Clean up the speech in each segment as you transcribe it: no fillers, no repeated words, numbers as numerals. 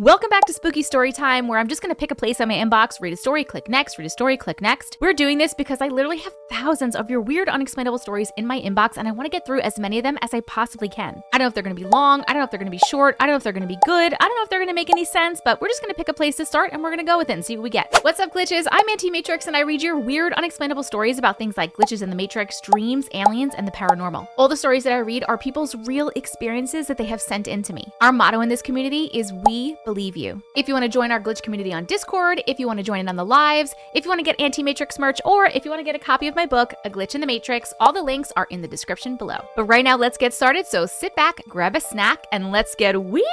Welcome back to Spooky Story Time, where I'm just gonna pick a place on my inbox, read a story, click next, read a story, click next. We're doing this because I literally have thousands of your weird, unexplainable stories in my inbox, and I wanna get through as many of them as I possibly can. I don't know if they're gonna be long, I don't know if they're gonna be short, I don't know if they're gonna be good, I don't know if they're gonna make any sense, but we're just gonna pick a place to start and we're gonna go with it and see what we get. What's up, glitches? I'm Auntie Matrix, and I read your weird, unexplainable stories about things like glitches in the Matrix, dreams, aliens, and the paranormal. All the stories that I read are people's real experiences that they have sent in to me. Our motto in this community is "We believe you." If you want to join our glitch community on Discord, if you want to join in on the lives, if you want to get Anti-Matrix merch, or if you want to get a copy of my book, A Glitch in the Matrix, all the links are in the description below. But right now, let's get started. So sit back, grab a snack, and let's get weird.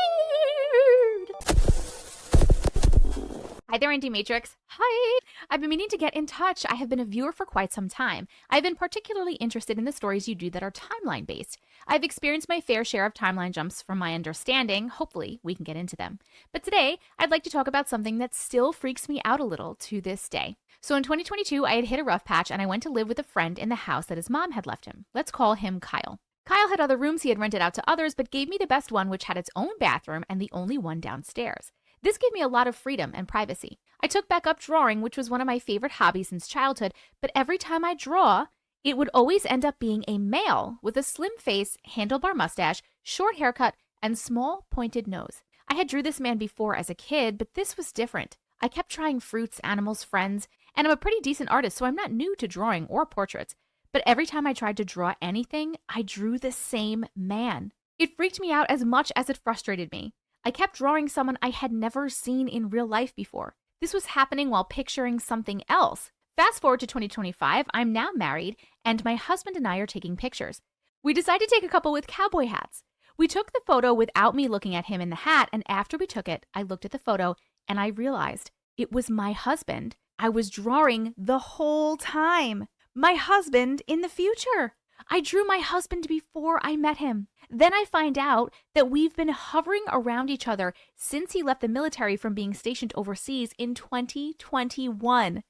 Hi there, Anti-Matrix. Hi. I've been meaning to get in touch. I have been a viewer for quite some time. I've been particularly interested in the stories you do that are timeline-based. I've experienced my fair share of timeline jumps from my understanding. Hopefully, we can get into them. But today, I'd like to talk about something that still freaks me out a little to this day. So in 2022, I had hit a rough patch and I went to live with a friend in the house that his mom had left him. Let's call him Kyle. Kyle had other rooms he had rented out to others, but gave me the best one, which had its own bathroom and the only one downstairs. This gave me a lot of freedom and privacy. I took back up drawing, which was one of my favorite hobbies since childhood, but every time I draw, it would always end up being a male with a slim face, handlebar mustache, short haircut, and small pointed nose. I had drew this man before as a kid, but this was different. I kept trying fruits, animals, friends, and I'm a pretty decent artist, so I'm not new to drawing or portraits. But every time I tried to draw anything, I drew the same man. It freaked me out as much as it frustrated me. I kept drawing someone I had never seen in real life before. This was happening while picturing something else. Fast forward to 2025, I'm now married, and my husband and I are taking pictures. We decided to take a couple with cowboy hats. We took the photo without me looking at him in the hat, and after we took it, I looked at the photo, and I realized it was my husband I was drawing the whole time. My husband in the future. I drew my husband before I met him. Then I find out that we've been hovering around each other since he left the military from being stationed overseas in 2021.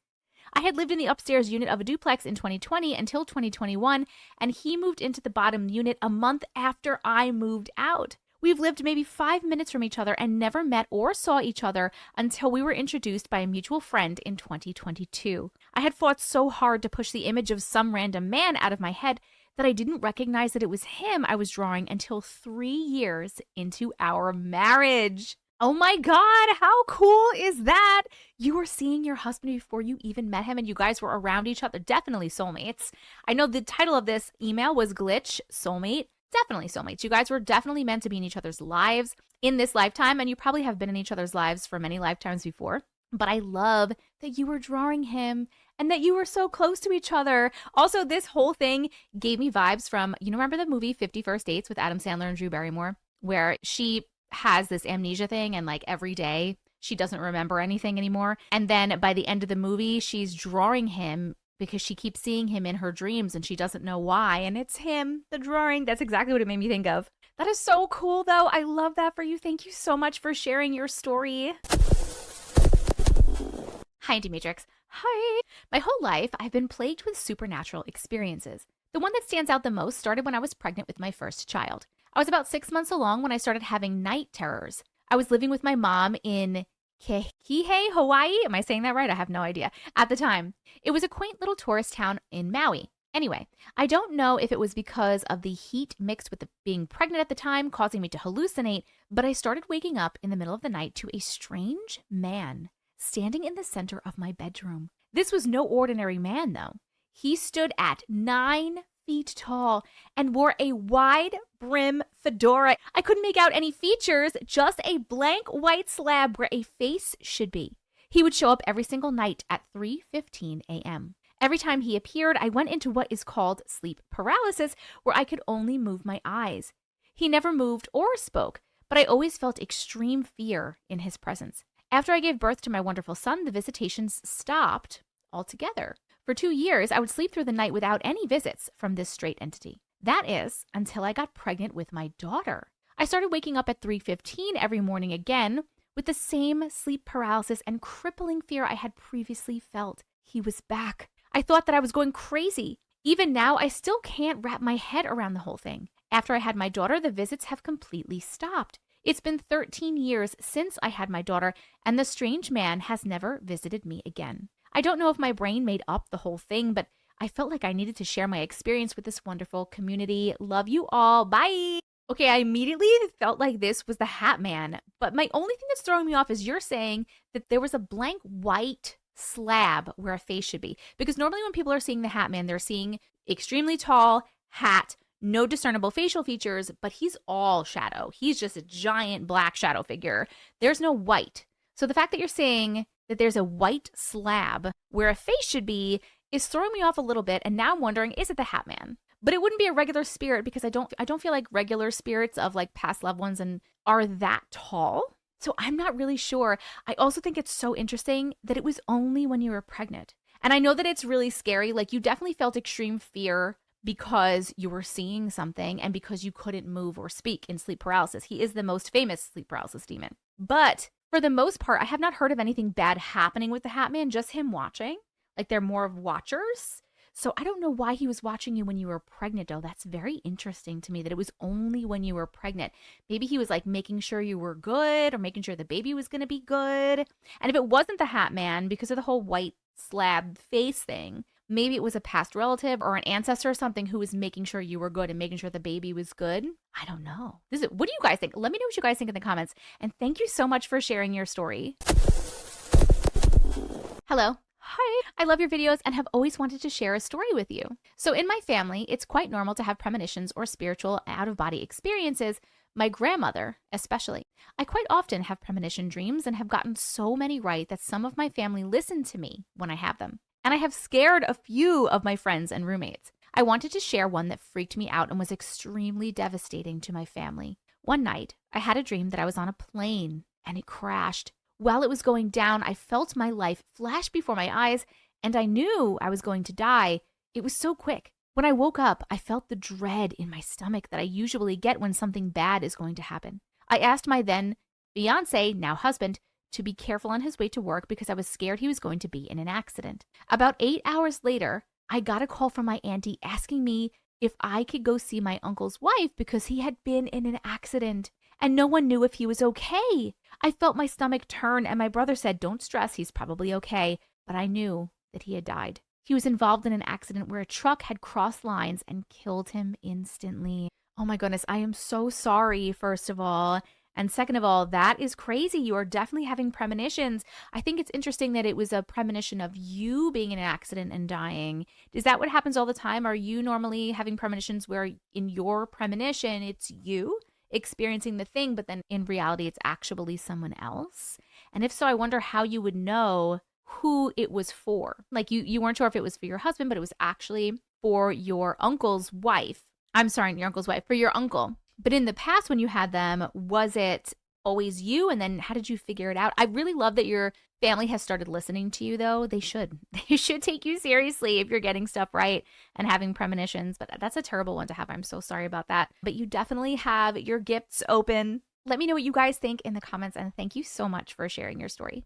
I had lived in the upstairs unit of a duplex in 2020 until 2021, and he moved into the bottom unit a month after I moved out. We've lived maybe 5 minutes from each other and never met or saw each other until we were introduced by a mutual friend in 2022. I had fought so hard to push the image of some random man out of my head that I didn't recognize that it was him I was drawing until 3 years into our marriage. Oh my God, how cool is that? You were seeing your husband before you even met him and you guys were around each other. Definitely soulmates. I know the title of this email was Glitch, Soulmate. Definitely soulmates. You guys were definitely meant to be in each other's lives in this lifetime, and you probably have been in each other's lives for many lifetimes before. But I love that you were drawing him and that you were so close to each other. Also, this whole thing gave me vibes from, remember the movie 50 First Dates with Adam Sandler and Drew Barrymore, where she has this amnesia thing and like every day she doesn't remember anything anymore. And then by the end of the movie, she's drawing him because she keeps seeing him in her dreams and she doesn't know why. And it's him, the drawing. That's exactly what it made me think of. That is so cool, though. I love that for you. Thank you so much for sharing your story. Hi, Anti-Matrix. Hi. My whole life, I've been plagued with supernatural experiences. The one that stands out the most started when I was pregnant with my first child. I was about 6 months along when I started having night terrors. I was living with my mom in Hiiiiii, Hawaii. Am I saying that right? I have no idea. At the time, it was a quaint little tourist town in Maui. Anyway, I don't know if it was because of the heat mixed with being pregnant at the time causing me to hallucinate, but I started waking up in the middle of the night to a strange man standing in the center of my bedroom. This was no ordinary man, though. He stood at 9 feet tall and wore a wide brim fedora. I couldn't make out any features, just a blank white slab where a face should be. He would show up every single night at 3:15 a.m. Every time he appeared, I went into what is called sleep paralysis, where I could only move my eyes. He never moved or spoke, but I always felt extreme fear in his presence. After I gave birth to my wonderful son, the visitations stopped altogether. For 2 years, I would sleep through the night without any visits from this strange entity. That is, until I got pregnant with my daughter. I started waking up at 3:15 every morning again with the same sleep paralysis and crippling fear I had previously felt. He was back. I thought that I was going crazy. Even now, I still can't wrap my head around the whole thing. After I had my daughter, the visits have completely stopped. It's been 13 years since I had my daughter, and the strange man has never visited me again. I don't know if my brain made up the whole thing, but I felt like I needed to share my experience with this wonderful community. Love you all. Bye. Okay, I immediately felt like this was the Hatman, but my only thing that's throwing me off is you're saying that there was a blank white slab where a face should be. Because normally when people are seeing the Hatman, they're seeing extremely tall, hat, no discernible facial features, but he's all shadow. He's just a giant black shadow figure. There's no white. So the fact that you're saying that there's a white slab where a face should be is throwing me off a little bit, and now I'm wondering, is it the Hatman? But it wouldn't be a regular spirit because I don't feel like regular spirits of like past loved ones and are that tall. So I'm not really sure. I also think it's so interesting that it was only when you were pregnant. And I know that it's really scary. Like, you definitely felt extreme fear because you were seeing something and because you couldn't move or speak in sleep paralysis. He is the most famous sleep paralysis demon. But for the most part, I have not heard of anything bad happening with the Hatman, just him watching. Like, they're more of watchers. So I don't know why he was watching you when you were pregnant, though. That's very interesting to me that it was only when you were pregnant. Maybe he was like making sure you were good or making sure the baby was going to be good. And if it wasn't the Hatman, because of the whole white slab face thing, maybe it was a past relative or an ancestor or something who was making sure you were good and making sure the baby was good. I don't know. What do you guys think? Let me know what you guys think in the comments. And thank you so much for sharing your story. Hello. Hi, I love your videos and have always wanted to share a story with you. So in my family, it's quite normal to have premonitions or spiritual out-of-body experiences, my grandmother especially. I quite often have premonition dreams and have gotten so many right that some of my family listen to me when I have them. And I have scared a few of my friends and roommates. I wanted to share one that freaked me out and was extremely devastating to my family. One night, I had a dream that I was on a plane and it crashed. While it was going down, I felt my life flash before my eyes, and I knew I was going to die. It was so quick. When I woke up, I felt the dread in my stomach that I usually get when something bad is going to happen. I asked my then fiancé, now husband, to be careful on his way to work because I was scared he was going to be in an accident. About 8 hours later, I got a call from my auntie asking me if I could go see my uncle's wife because he had been in an accident, and no one knew if he was okay. I felt my stomach turn, and my brother said, "Don't stress, he's probably okay." But I knew that he had died. He was involved in an accident where a truck had crossed lines and killed him instantly. Oh my goodness, I am so sorry, first of all. And second of all, that is crazy. You are definitely having premonitions. I think it's interesting that it was a premonition of you being in an accident and dying. Is that what happens all the time? Are you normally having premonitions where in your premonition, it's you experiencing the thing, but then in reality, it's actually someone else? And if so, I wonder how you would know who it was for. Like you weren't sure if it was for your husband, but it was actually for your uncle's wife. I'm sorry, your uncle's wife, for your uncle. But in the past, when you had them, was it always you? And then how did you figure it out? I really love that your family has started listening to you, though. They should. They should take you seriously if you're getting stuff right and having premonitions. But that's a terrible one to have. I'm so sorry about that. But you definitely have your gifts open. Let me know what you guys think in the comments. And thank you so much for sharing your story.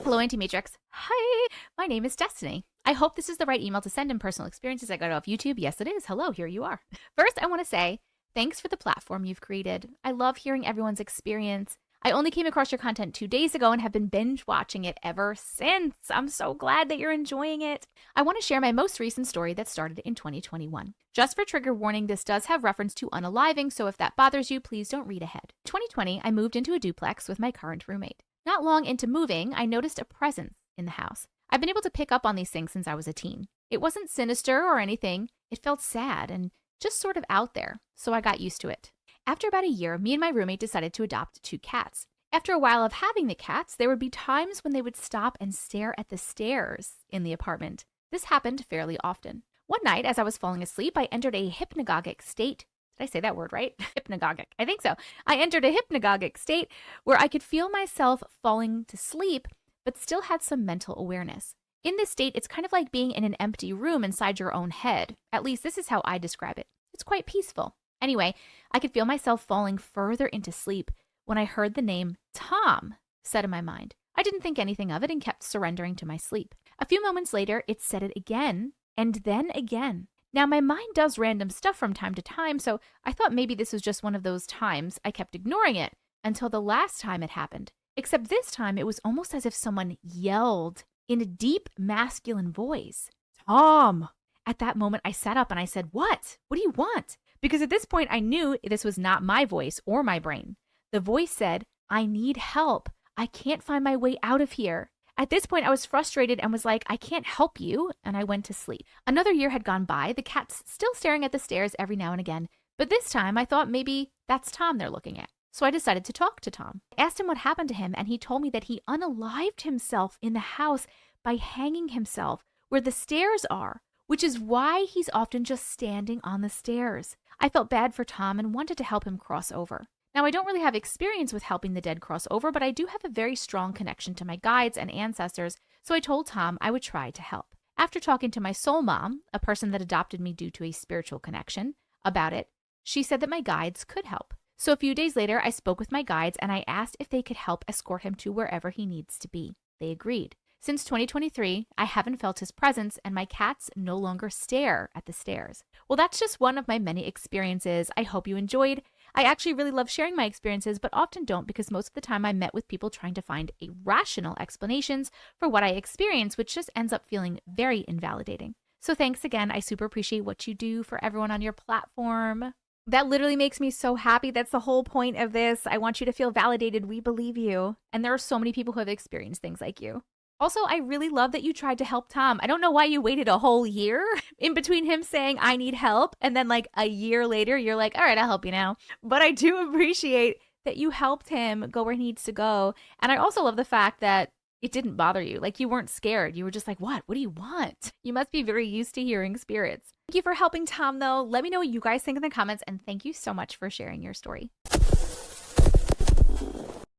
Hello, Auntie Matrix. Hi, my name is Destiny. I hope this is the right email to send in personal experiences I got off YouTube. Yes, it is. Hello, here you are. First, I want to say thanks for the platform you've created. I love hearing everyone's experience. I only came across your content 2 days ago and have been binge watching it ever since. I'm so glad that you're enjoying it. I want to share my most recent story that started in 2021. Just for trigger warning, this does have reference to unaliving, so if that bothers you, please don't read ahead. 2020, I moved into a duplex with my current roommate. Not long into moving, I noticed a presence in the house. I've been able to pick up on these things since I was a teen. It wasn't sinister or anything. It felt sad and just sort of out there, so I got used to it. After about a year, me and my roommate decided to adopt 2 cats. After a while of having the cats, there would be times when they would stop and stare at the stairs in the apartment. This happened fairly often. One night, as I was falling asleep, I entered a hypnagogic state. Did I say that word right? Hypnagogic. I think so. I entered a hypnagogic state where I could feel myself falling to sleep, but still had some mental awareness. In this state, it's kind of like being in an empty room inside your own head. At least this is how I describe it. It's quite peaceful. Anyway, I could feel myself falling further into sleep when I heard the name Tom said in my mind. I didn't think anything of it and kept surrendering to my sleep. A few moments later, it said it again and then again. Now, my mind does random stuff from time to time, so I thought maybe this was just one of those times. I kept ignoring it until the last time it happened. Except this time, it was almost as if someone yelled in a deep masculine voice, "Tom!" At that moment, I sat up and I said, "What? What do you want?" Because at this point, I knew this was not my voice or my brain. The voice said, "I need help. I can't find my way out of here." At this point, I was frustrated and was like, "I can't help you," and I went to sleep. Another year had gone by, the cat's still staring at the stairs every now and again, but this time I thought maybe that's Tom they're looking at. So I decided to talk to Tom. I asked him what happened to him, and he told me that he unalived himself in the house by hanging himself where the stairs are, which is why he's often just standing on the stairs. I felt bad for Tom and wanted to help him cross over. Now, I don't really have experience with helping the dead cross over, but I do have a very strong connection to my guides and ancestors, so I told Tom I would try to help. After talking to my soul mom, a person that adopted me due to a spiritual connection, about it, she said that my guides could help. So a few days later, I spoke with my guides and I asked if they could help escort him to wherever he needs to be. They agreed. Since 2023, I haven't felt his presence and my cats no longer stare at the stairs. Well, that's just one of my many experiences. I hope you enjoyed. I actually really love sharing my experiences, but often don't because most of the time I'm met with people trying to find irrational explanations for what I experience, which just ends up feeling very invalidating. So thanks again. I super appreciate what you do for everyone on your platform. That literally makes me so happy. That's the whole point of this. I want you to feel validated. We believe you. And there are so many people who have experienced things like you. Also, I really love that you tried to help Tom. I don't know why you waited a whole year in between him saying, "I need help," and then like a year later, you're like, "All right, I'll help you now." But I do appreciate that you helped him go where he needs to go. And I also love the fact that it didn't bother you. Like you weren't scared. You were just like, "What? What do you want?" You must be very used to hearing spirits. Thank you for helping Tom, though. Let me know what you guys think in the comments. And thank you so much for sharing your story.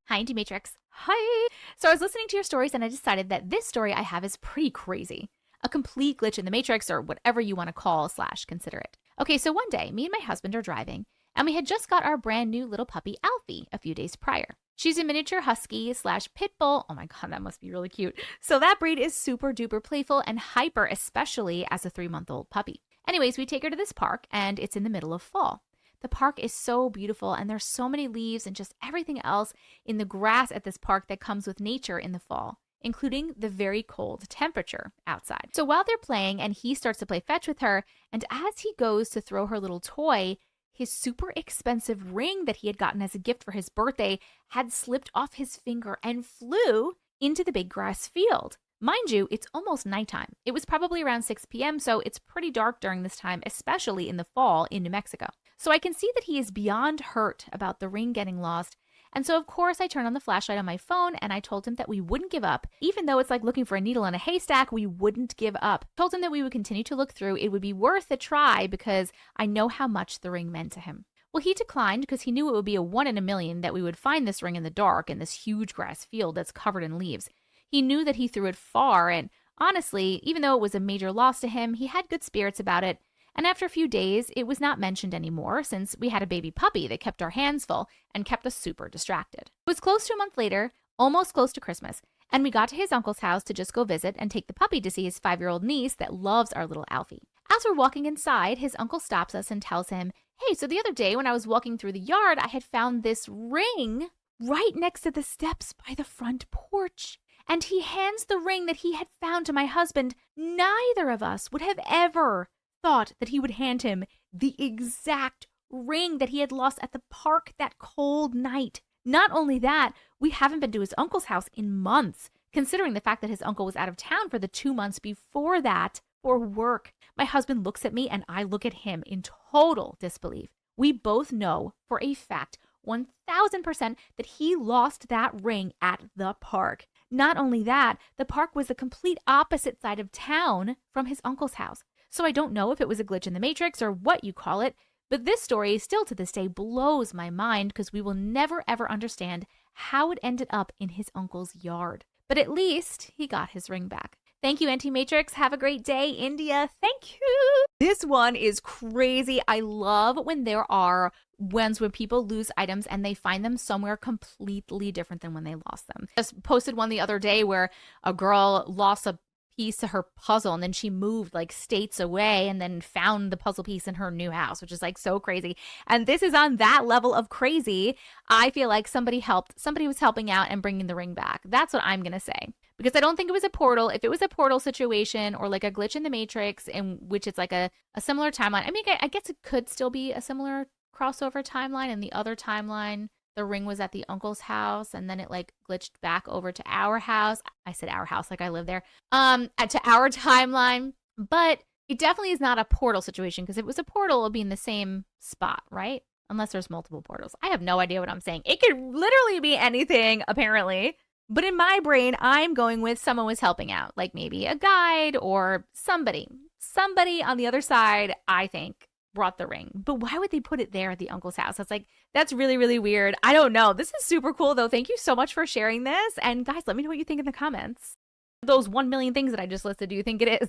Hi, Auntie Matrix. Hi. So I was listening to your stories and I decided that this story I have is pretty crazy. A complete glitch in the Matrix or whatever you want to call / consider it. Okay, so one day, me and my husband are driving and we had just got our brand new little puppy, Alfie, a few days prior. She's a miniature husky / pit bull. Oh my God, that must be really cute. So that breed is super duper playful and hyper, especially as a 3-month-old puppy. Anyways, we take her to this park and it's in the middle of fall. The park is so beautiful and there's so many leaves and just everything else in the grass at this park that comes with nature in the fall, including the very cold temperature outside. So while they're playing and he starts to play fetch with her, and as he goes to throw her little toy, his super expensive ring that he had gotten as a gift for his birthday had slipped off his finger and flew into the big grass field. Mind you, it's almost nighttime. It was probably around 6 p.m., so it's pretty dark during this time, especially in the fall in New Mexico. So I can see that he is beyond hurt about the ring getting lost. And so, of course, I turned on the flashlight on my phone and I told him that we wouldn't give up. Even though it's like looking for a needle in a haystack, we wouldn't give up. Told him that we would continue to look through. It would be worth a try because I know how much the ring meant to him. Well, he declined because he knew it would be a 1 in a million that we would find this ring in the dark in this huge grass field that's covered in leaves. He knew that he threw it far, and honestly, even though it was a major loss to him, he had good spirits about it. And after a few days, it was not mentioned anymore since we had a baby puppy that kept our hands full and kept us super distracted. It was close to a month later, almost close to Christmas, and we got to his uncle's house to just go visit and take the puppy to see his 5-year-old niece that loves our little Alfie. As we're walking inside, his uncle stops us and tells him, "Hey, so the other day when I was walking through the yard, I had found this ring right next to the steps by the front porch." And he hands the ring that he had found to my husband. Neither of us would have ever thought that he would hand him the exact ring that he had lost at the park that cold night. Not only that, we haven't been to his uncle's house in months, considering the fact that his uncle was out of town for the 2 months before that for work. My husband looks at me and I look at him in total disbelief. We both know for a fact, 1000%, that he lost that ring at the park. Not only that, the park was the complete opposite side of town from his uncle's house. So I don't know if it was a glitch in the Matrix or what you call it, but this story still to this day blows my mind because we will never ever understand how it ended up in his uncle's yard. But at least he got his ring back. Thank you, Auntie Matrix. Have a great day, India. Thank you. This one is crazy. I love when there are ones where people lose items and they find them somewhere completely different than when they lost them. Just posted one the other day where a girl lost a piece to her puzzle, and then she moved like states away and then found the puzzle piece in her new house, which is like so crazy. And this is on that level of crazy. I feel like somebody was helping out and bringing the ring back. That's what I'm gonna say, because I don't think it was a portal. If it was a portal situation or like a glitch in the Matrix in which it's like a similar timeline, I mean, I guess it could still be a similar crossover timeline. In the other timeline, the ring was at the uncle's house, and then it like glitched back over to our house. I said our house like I live there. To our timeline. But it definitely is not a portal situation, because if it was a portal, it would be in the same spot, right? Unless there's multiple portals. I have no idea what I'm saying. It could literally be anything, apparently. But in my brain, I'm going with someone was helping out, like maybe a guide or somebody. Somebody on the other side, I think, brought the ring. But why would they put it there at the uncle's house? That's like, that's really, really weird. I don't know. This is super cool, though. Thank you so much for sharing this. And guys, let me know what you think in the comments. Those 1 million things that I just listed, do you think it is?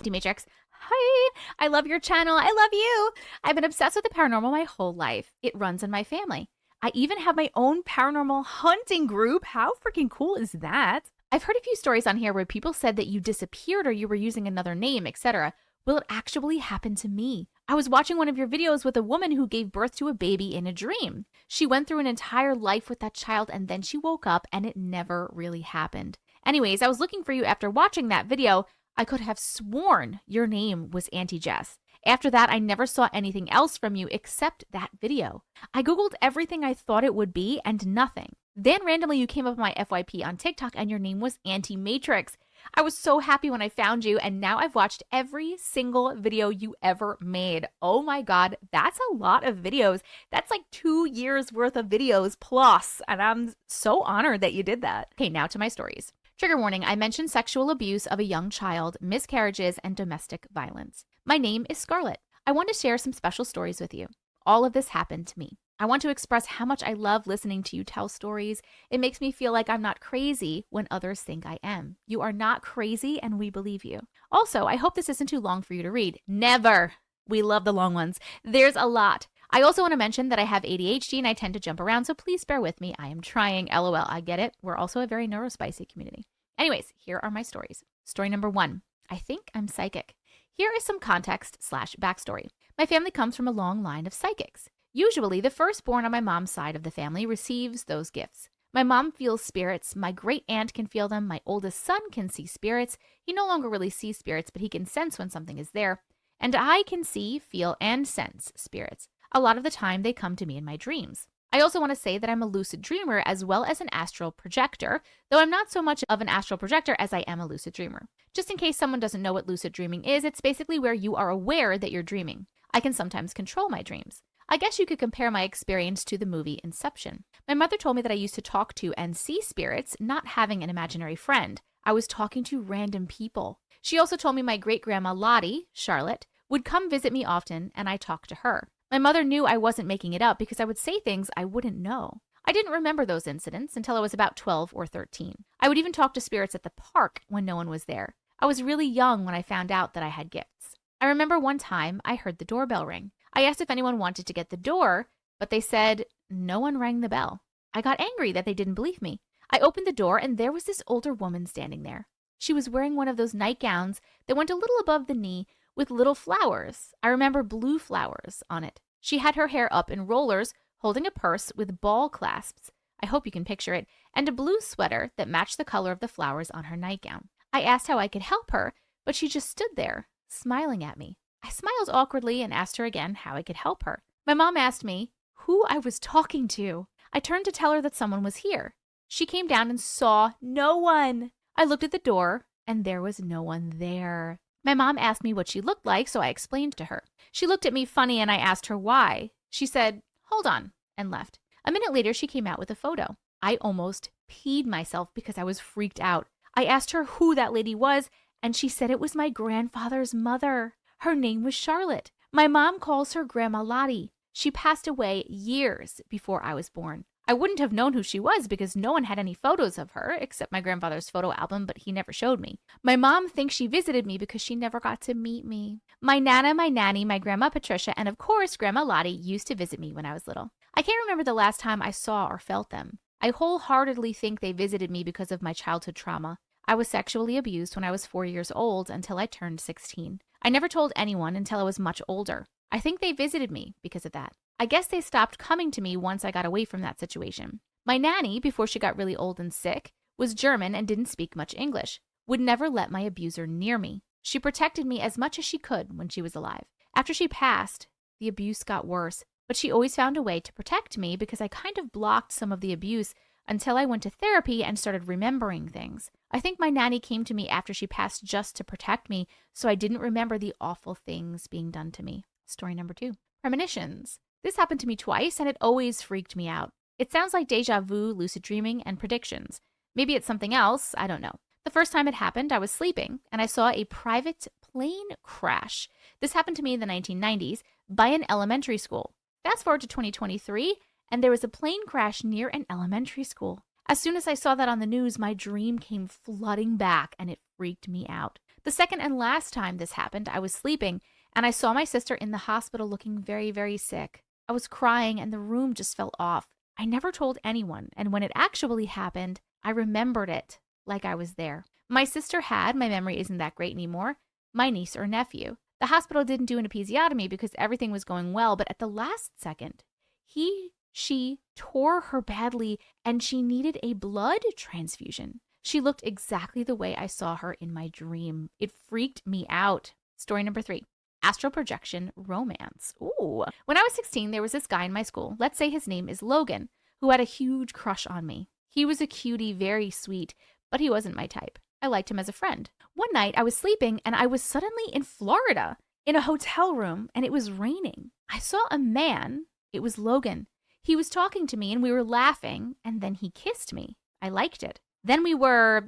Matrix, hi, I love your channel. I love you. I've been obsessed with the paranormal my whole life. It runs in my family. I even have my own paranormal hunting group. How freaking cool is that? I've heard a few stories on here where people said that you disappeared or you were using another name, etc. Will it actually happen to me? I was watching one of your videos with a woman who gave birth to a baby in a dream. She went through an entire life with that child, and then she woke up and it never really happened. Anyways, I was looking for you after watching that video. I could have sworn your name was Auntie Jess. After that, I never saw anything else from you except that video. I Googled everything I thought it would be and nothing. Then randomly you came up my FYP on TikTok and your name was Auntie Matrix. I was so happy when I found you, and now I've watched every single video you ever made. Oh my God, that's a lot of videos. That's like 2 years worth of videos plus, and I'm so honored that you did that. Okay, now to my stories. Trigger warning, I mentioned sexual abuse of a young child, miscarriages, and domestic violence. My name is Scarlet. I want to share some special stories with you. All of this happened to me. I want to express how much I love listening to you tell stories. It makes me feel like I'm not crazy when others think I am. You are not crazy, and we believe you. Also, I hope this isn't too long for you to read. Never. We love the long ones. There's a lot. I also want to mention that I have ADHD and I tend to jump around, so please bear with me. I am trying. LOL. I get it. We're also a very neurospicy community. Anyways, here are my stories. Story number 1. I think I'm psychic. Here is some context/backstory. My family comes from a long line of psychics. Usually, the firstborn on my mom's side of the family receives those gifts. My mom feels spirits. My great aunt can feel them. My oldest son can see spirits. He no longer really sees spirits, but he can sense when something is there. And I can see, feel, and sense spirits. A lot of the time, they come to me in my dreams. I also want to say that I'm a lucid dreamer as well as an astral projector, though I'm not so much of an astral projector as I am a lucid dreamer. Just in case someone doesn't know what lucid dreaming is, it's basically where you are aware that you're dreaming. I can sometimes control my dreams. I guess you could compare my experience to the movie Inception. My mother told me that I used to talk to and see spirits, not having an imaginary friend. I was talking to random people. She also told me my great-grandma Lottie, Charlotte, would come visit me often, and I talked to her. My mother knew I wasn't making it up because I would say things I wouldn't know. I didn't remember those incidents until I was about 12 or 13. I would even talk to spirits at the park when no one was there. I was really young when I found out that I had gifts. I remember one time I heard the doorbell ring. I asked if anyone wanted to get the door, but they said no one rang the bell. I got angry that they didn't believe me. I opened the door and there was this older woman standing there. She was wearing one of those nightgowns that went a little above the knee with little flowers. I remember blue flowers on it. She had her hair up in rollers, holding a purse with ball clasps. I hope you can picture it, and a blue sweater that matched the color of the flowers on her nightgown. I asked how I could help her, but she just stood there, smiling at me. I smiled awkwardly and asked her again how I could help her. My mom asked me who I was talking to. I turned to tell her that someone was here. She came down and saw no one. I looked at the door, and there was no one there. My mom asked me what she looked like, so I explained to her. She looked at me funny, and I asked her why. She said, "Hold on," and left. A minute later, she came out with a photo. I almost peed myself because I was freaked out. I asked her who that lady was, and she said it was my grandfather's mother. Her name was Charlotte. My mom calls her Grandma Lottie. She passed away years before I was born. I wouldn't have known who she was because no one had any photos of her except my grandfather's photo album, but he never showed me. My mom thinks she visited me because she never got to meet me. My nana, my nanny, my grandma Patricia, and of course Grandma Lottie used to visit me when I was little. I can't remember the last time I saw or felt them. I wholeheartedly think they visited me because of my childhood trauma. I was sexually abused when I was 4 years old until I turned 16. I never told anyone until I was much older. I think they visited me because of that. I guess they stopped coming to me once I got away from that situation. My nanny, before she got really old and sick, was German and didn't speak much English, would never let my abuser near me. She protected me as much as she could when she was alive. After she passed, the abuse got worse, but she always found a way to protect me because I kind of blocked some of the abuse until I went to therapy and started remembering things. I think my nanny came to me after she passed just to protect me, so I didn't remember the awful things being done to me. Story number 2. Premonitions. This happened to me twice, and it always freaked me out. It sounds like deja vu, lucid dreaming, and predictions. Maybe it's something else, I don't know. The first time it happened, I was sleeping, and I saw a private plane crash. This happened to me in the 1990s by an elementary school. Fast forward to 2023, and there was a plane crash near an elementary school. As soon as I saw that on the news, my dream came flooding back, and it freaked me out. The second and last time this happened, I was sleeping, and I saw my sister in the hospital looking very, very sick. I was crying, and the room just felt off. I never told anyone, and when it actually happened, I remembered it like I was there. My sister had, my memory isn't that great anymore, my niece or nephew. The hospital didn't do an episiotomy because everything was going well, but at the last second, she tore her badly and she needed a blood transfusion. She looked exactly the way I saw her in my dream. It freaked me out. Story number 3. Astral projection romance. Ooh. When I was 16, there was this guy in my school, let's say his name is Logan, who had a huge crush on me. He was a cutie, very sweet, but he wasn't my type. I liked him as a friend. One night, I was sleeping and I was suddenly in Florida in a hotel room and it was raining. I saw a man. It was Logan. He was talking to me and we were laughing and then he kissed me. I liked it. Then we were,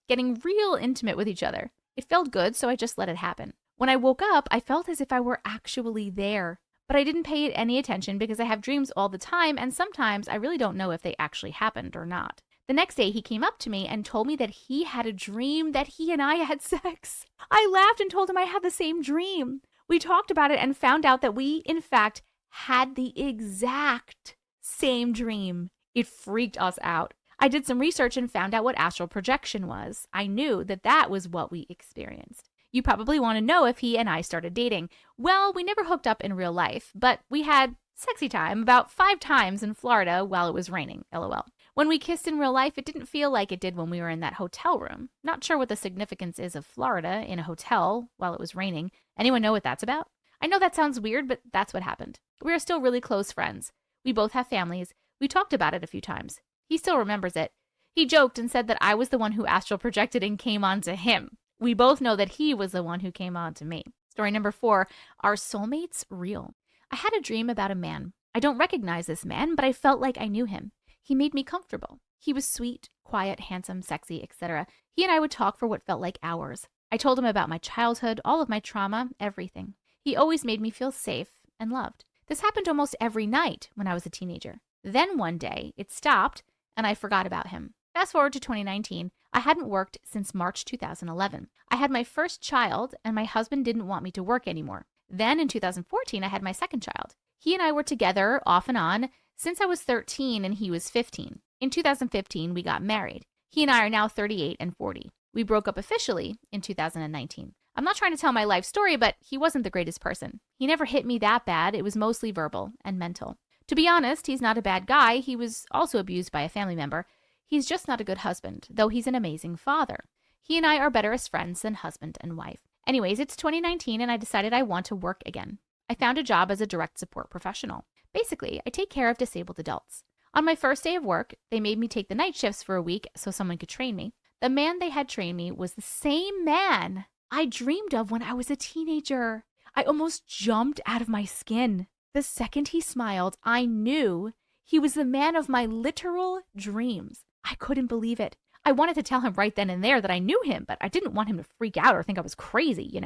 getting real intimate with each other. It felt good, so I just let it happen. When I woke up, I felt as if I were actually there. But I didn't pay it any attention because I have dreams all the time, and sometimes I really don't know if they actually happened or not. The next day, he came up to me and told me that he had a dream that he and I had sex. I laughed and told him I had the same dream. We talked about it and found out that we, in fact, had the exact same dream. It freaked us out. I did some research and found out what astral projection was. I knew that that was what we experienced. You probably want to know if he and I started dating. Well, we never hooked up in real life, but we had sexy time about 5 times in Florida while it was raining, LOL. When we kissed in real life, it didn't feel like it did when we were in that hotel room. Not sure what the significance is of Florida in a hotel while it was raining. Anyone know what that's about? I know that sounds weird, but that's what happened. We are still really close friends. We both have families. We talked about it a few times. He still remembers it. He joked and said that I was the one who astral projected and came on to him. We both know that he was the one who came on to me. Story number 4, are soulmates real? I had a dream about a man. I don't recognize this man, but I felt like I knew him. He made me comfortable. He was sweet, quiet, handsome, sexy, etc. He and I would talk for what felt like hours. I told him about my childhood, all of my trauma, everything. He always made me feel safe and loved. This happened almost every night when I was a teenager. Then one day, it stopped, and I forgot about him. Fast forward to 2019, I hadn't worked since March 2011. I had my first child, and my husband didn't want me to work anymore. Then in 2014, I had my second child. He and I were together off and on since I was 13 and he was 15. In 2015, we got married. He and I are now 38 and 40. We broke up officially in 2019. I'm not trying to tell my life story, but he wasn't the greatest person. He never hit me that bad. It was mostly verbal and mental. To be honest, he's not a bad guy. He was also abused by a family member. He's just not a good husband, though he's an amazing father. He and I are better as friends than husband and wife. Anyways, it's 2019 and I decided I want to work again. I found a job as a direct support professional. Basically, I take care of disabled adults. On my first day of work, they made me take the night shifts for a week so someone could train me. The man they had trained me was the same man I dreamed of when I was a teenager. I almost jumped out of my skin. The second he smiled, I knew he was the man of my literal dreams. I couldn't believe it. I wanted to tell him right then and there that I knew him, but I didn't want him to freak out or think I was crazy,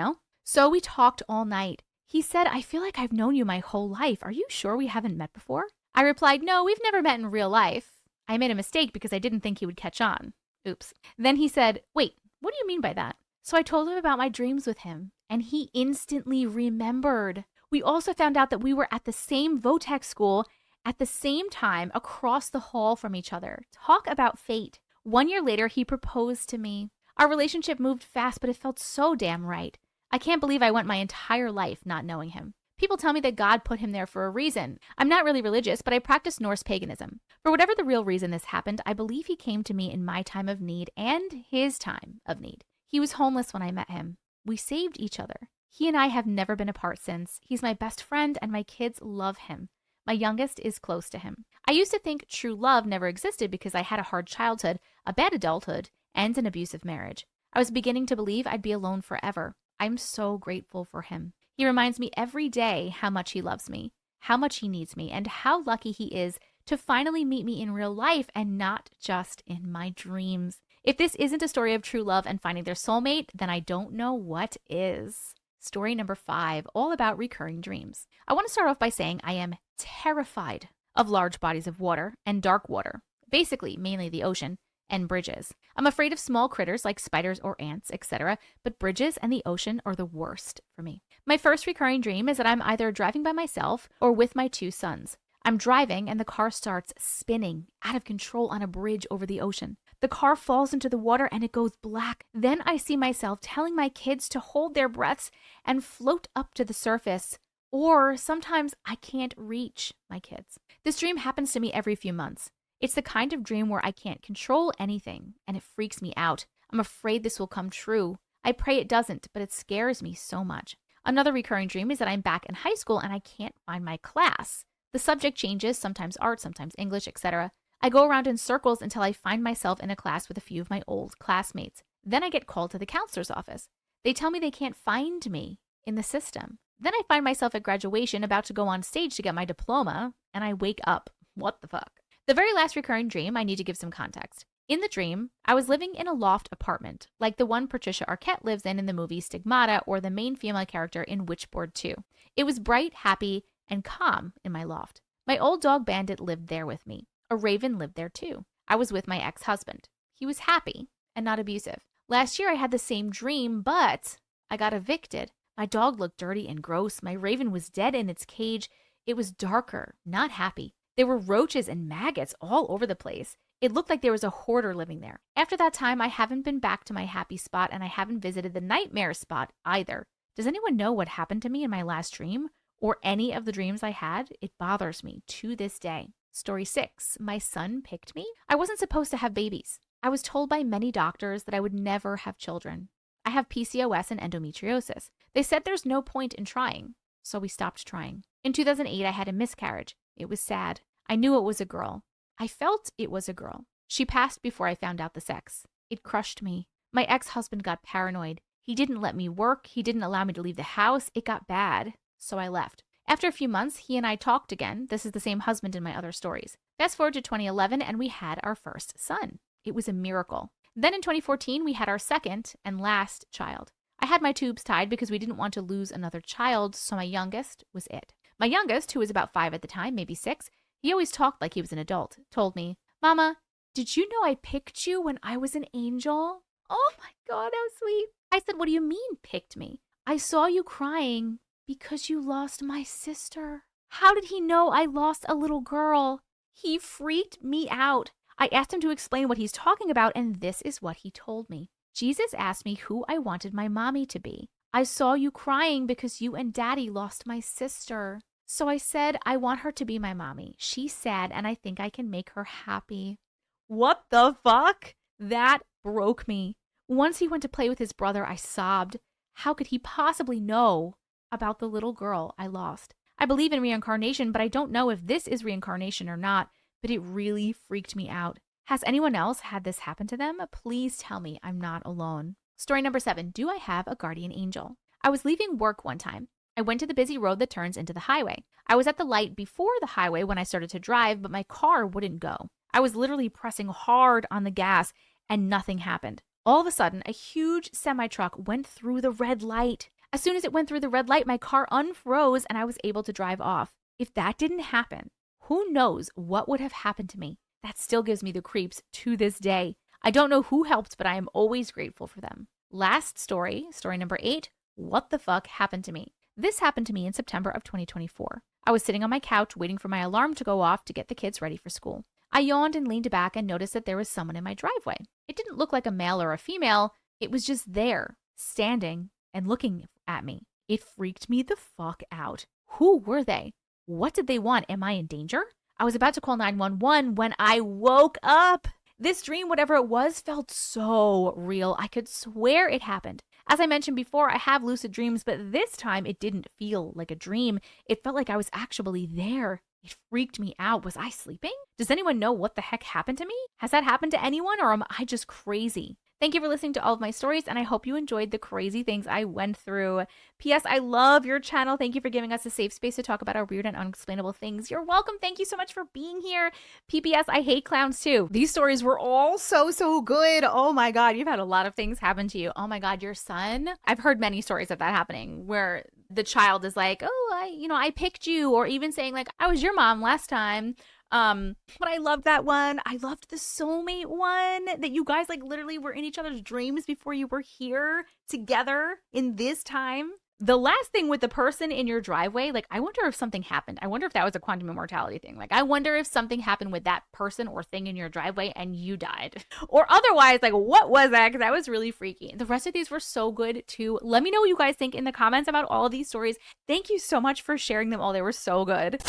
So we talked all night. He said, I feel like I've known you my whole life. Are you sure we haven't met before? I replied, no, we've never met in real life. I made a mistake because I didn't think he would catch on. Oops. Then he said, wait, what do you mean by that? So I told him about my dreams with him, and he instantly remembered. We also found out that we were at the same Votech school at the same time across the hall from each other. Talk about fate. 1 year later, he proposed to me. Our relationship moved fast, but it felt so damn right. I can't believe I went my entire life not knowing him. People tell me that God put him there for a reason. I'm not really religious, but I practice Norse paganism. For whatever the real reason this happened, I believe he came to me in my time of need and his time of need. He was homeless when I met him. We saved each other. He and I have never been apart since. He's my best friend and my kids love him. My youngest is close to him. I used to think true love never existed because I had a hard childhood, a bad adulthood, and an abusive marriage. I was beginning to believe I'd be alone forever. I'm so grateful for him. He reminds me every day how much he loves me, how much he needs me, and how lucky he is to finally meet me in real life and not just in my dreams. If this isn't a story of true love and finding their soulmate, then I don't know what is. Story number 5, all about recurring dreams. I want to start off by saying I am terrified of large bodies of water and dark water, basically mainly the ocean, and bridges. I'm afraid of small critters like spiders or ants, etc., but bridges and the ocean are the worst for me. My first recurring dream is that I'm either driving by myself or with my 2 sons. I'm driving and the car starts spinning out of control on a bridge over the ocean. The car falls into the water and it goes black. Then I see myself telling my kids to hold their breaths and float up to the surface. Or sometimes I can't reach my kids. This dream happens to me every few months. It's the kind of dream where I can't control anything and it freaks me out. I'm afraid this will come true. I pray it doesn't, but it scares me so much. Another recurring dream is that I'm back in high school and I can't find my class. The subject changes, sometimes art, sometimes English, etc. I go around in circles until I find myself in a class with a few of my old classmates. Then I get called to the counselor's office. They tell me they can't find me in the system. Then I find myself at graduation about to go on stage to get my diploma, and I wake up. What the fuck? The very last recurring dream, I need to give some context. In the dream, I was living in a loft apartment, like the one Patricia Arquette lives in the movie Stigmata or the main female character in Witchboard 2. It was bright, happy, and calm in my loft. My old dog Bandit lived there with me. A raven lived there too. I was with my ex-husband. He was happy and not abusive. Last year I had the same dream, but I got evicted. My dog looked dirty and gross. My raven was dead in its cage. It was darker, not happy. There were roaches and maggots all over the place. It looked like there was a hoarder living there. After that time, I haven't been back to my happy spot and I haven't visited the nightmare spot either. Does anyone know what happened to me in my last dream or any of the dreams I had? It bothers me to this day. Story 6, my son picked me. I wasn't supposed to have babies. I was told by many doctors that I would never have children. I have PCOS and endometriosis. They said there's no point in trying, so we stopped trying. In 2008, I had a miscarriage. It was sad. I knew it was a girl. I felt it was a girl. She passed before I found out the sex. It crushed me. My ex-husband got paranoid. He didn't let me work. He didn't allow me to leave the house. It got bad, so I left. After a few months, he and I talked again. This is the same husband in my other stories. Fast forward to 2011, and we had our first son. It was a miracle. Then in 2014, we had our second and last child. I had my tubes tied because we didn't want to lose another child, so my youngest was it. My youngest, who was about 5 at the time, maybe 6, he always talked like he was an adult, told me, "Mama, did you know I picked you when I was an angel?" Oh my God, how sweet. I said, "What do you mean picked me?" "I saw you crying because you lost my sister." How did he know I lost a little girl? He freaked me out. I asked him to explain what he's talking about, and this is what he told me. Jesus asked me who I wanted my mommy to be. "I saw you crying because you and daddy lost my sister. So I said, I want her to be my mommy. She's sad and I think I can make her happy." What the fuck? That broke me. Once he went to play with his brother, I sobbed. How could he possibly know about the little girl I lost? I believe in reincarnation, but I don't know if this is reincarnation or not, but it really freaked me out. Has anyone else had this happen to them? Please tell me I'm not alone. Story number 7. Do I have a guardian angel? I was leaving work one time. I went to the busy road that turns into the highway. I was at the light before the highway when I started to drive, but my car wouldn't go. I was literally pressing hard on the gas and nothing happened. All of a sudden, a huge semi-truck went through the red light. As soon as it went through the red light, my car unfroze and I was able to drive off. If that didn't happen, who knows what would have happened to me? That still gives me the creeps to this day. I don't know who helped, but I am always grateful for them. Last story, story number 8. What the fuck happened to me? This happened to me in September of 2024. I was sitting on my couch waiting for my alarm to go off to get the kids ready for school. I yawned and leaned back and noticed that there was someone in my driveway. It didn't look like a male or a female, It was just there, standing and looking at me. It freaked me the fuck out. Who were they? What did they want? Am I in danger? I was about to call 911 when I woke up. This dream, whatever it was, felt so real. I could swear it happened. As I mentioned before, I have lucid dreams, but this time it didn't feel like a dream. It felt like I was actually there. It freaked me out. Was I sleeping? Does anyone know what the heck happened to me? Has that happened to anyone, or am I just crazy? Thank you for listening to all of my stories, and I hope you enjoyed the crazy things I went through. P.S. I love your channel. Thank you for giving us a safe space to talk about our weird and unexplainable things. You're welcome. Thank you so much for being here. P.P.S. I hate clowns too. These stories were all so good. Oh my God, you've had a lot of things happen to you. Oh my God, your son. I've heard many stories of that happening where the child is like, oh, I picked you, or even saying like, I was your mom last time. But I loved that one. I loved the soulmate one that you guys like literally were in each other's dreams before you were here together in this time. The last thing with the person in your driveway, like, I wonder if something happened. I wonder if that was a quantum immortality thing. Like, I wonder if something happened with that person or thing in your driveway and you died. Or otherwise, like, what was that? Because that was really freaky. The rest of these were so good, too. Let me know what you guys think in the comments about all of these stories. Thank you so much for sharing them all. They were so good.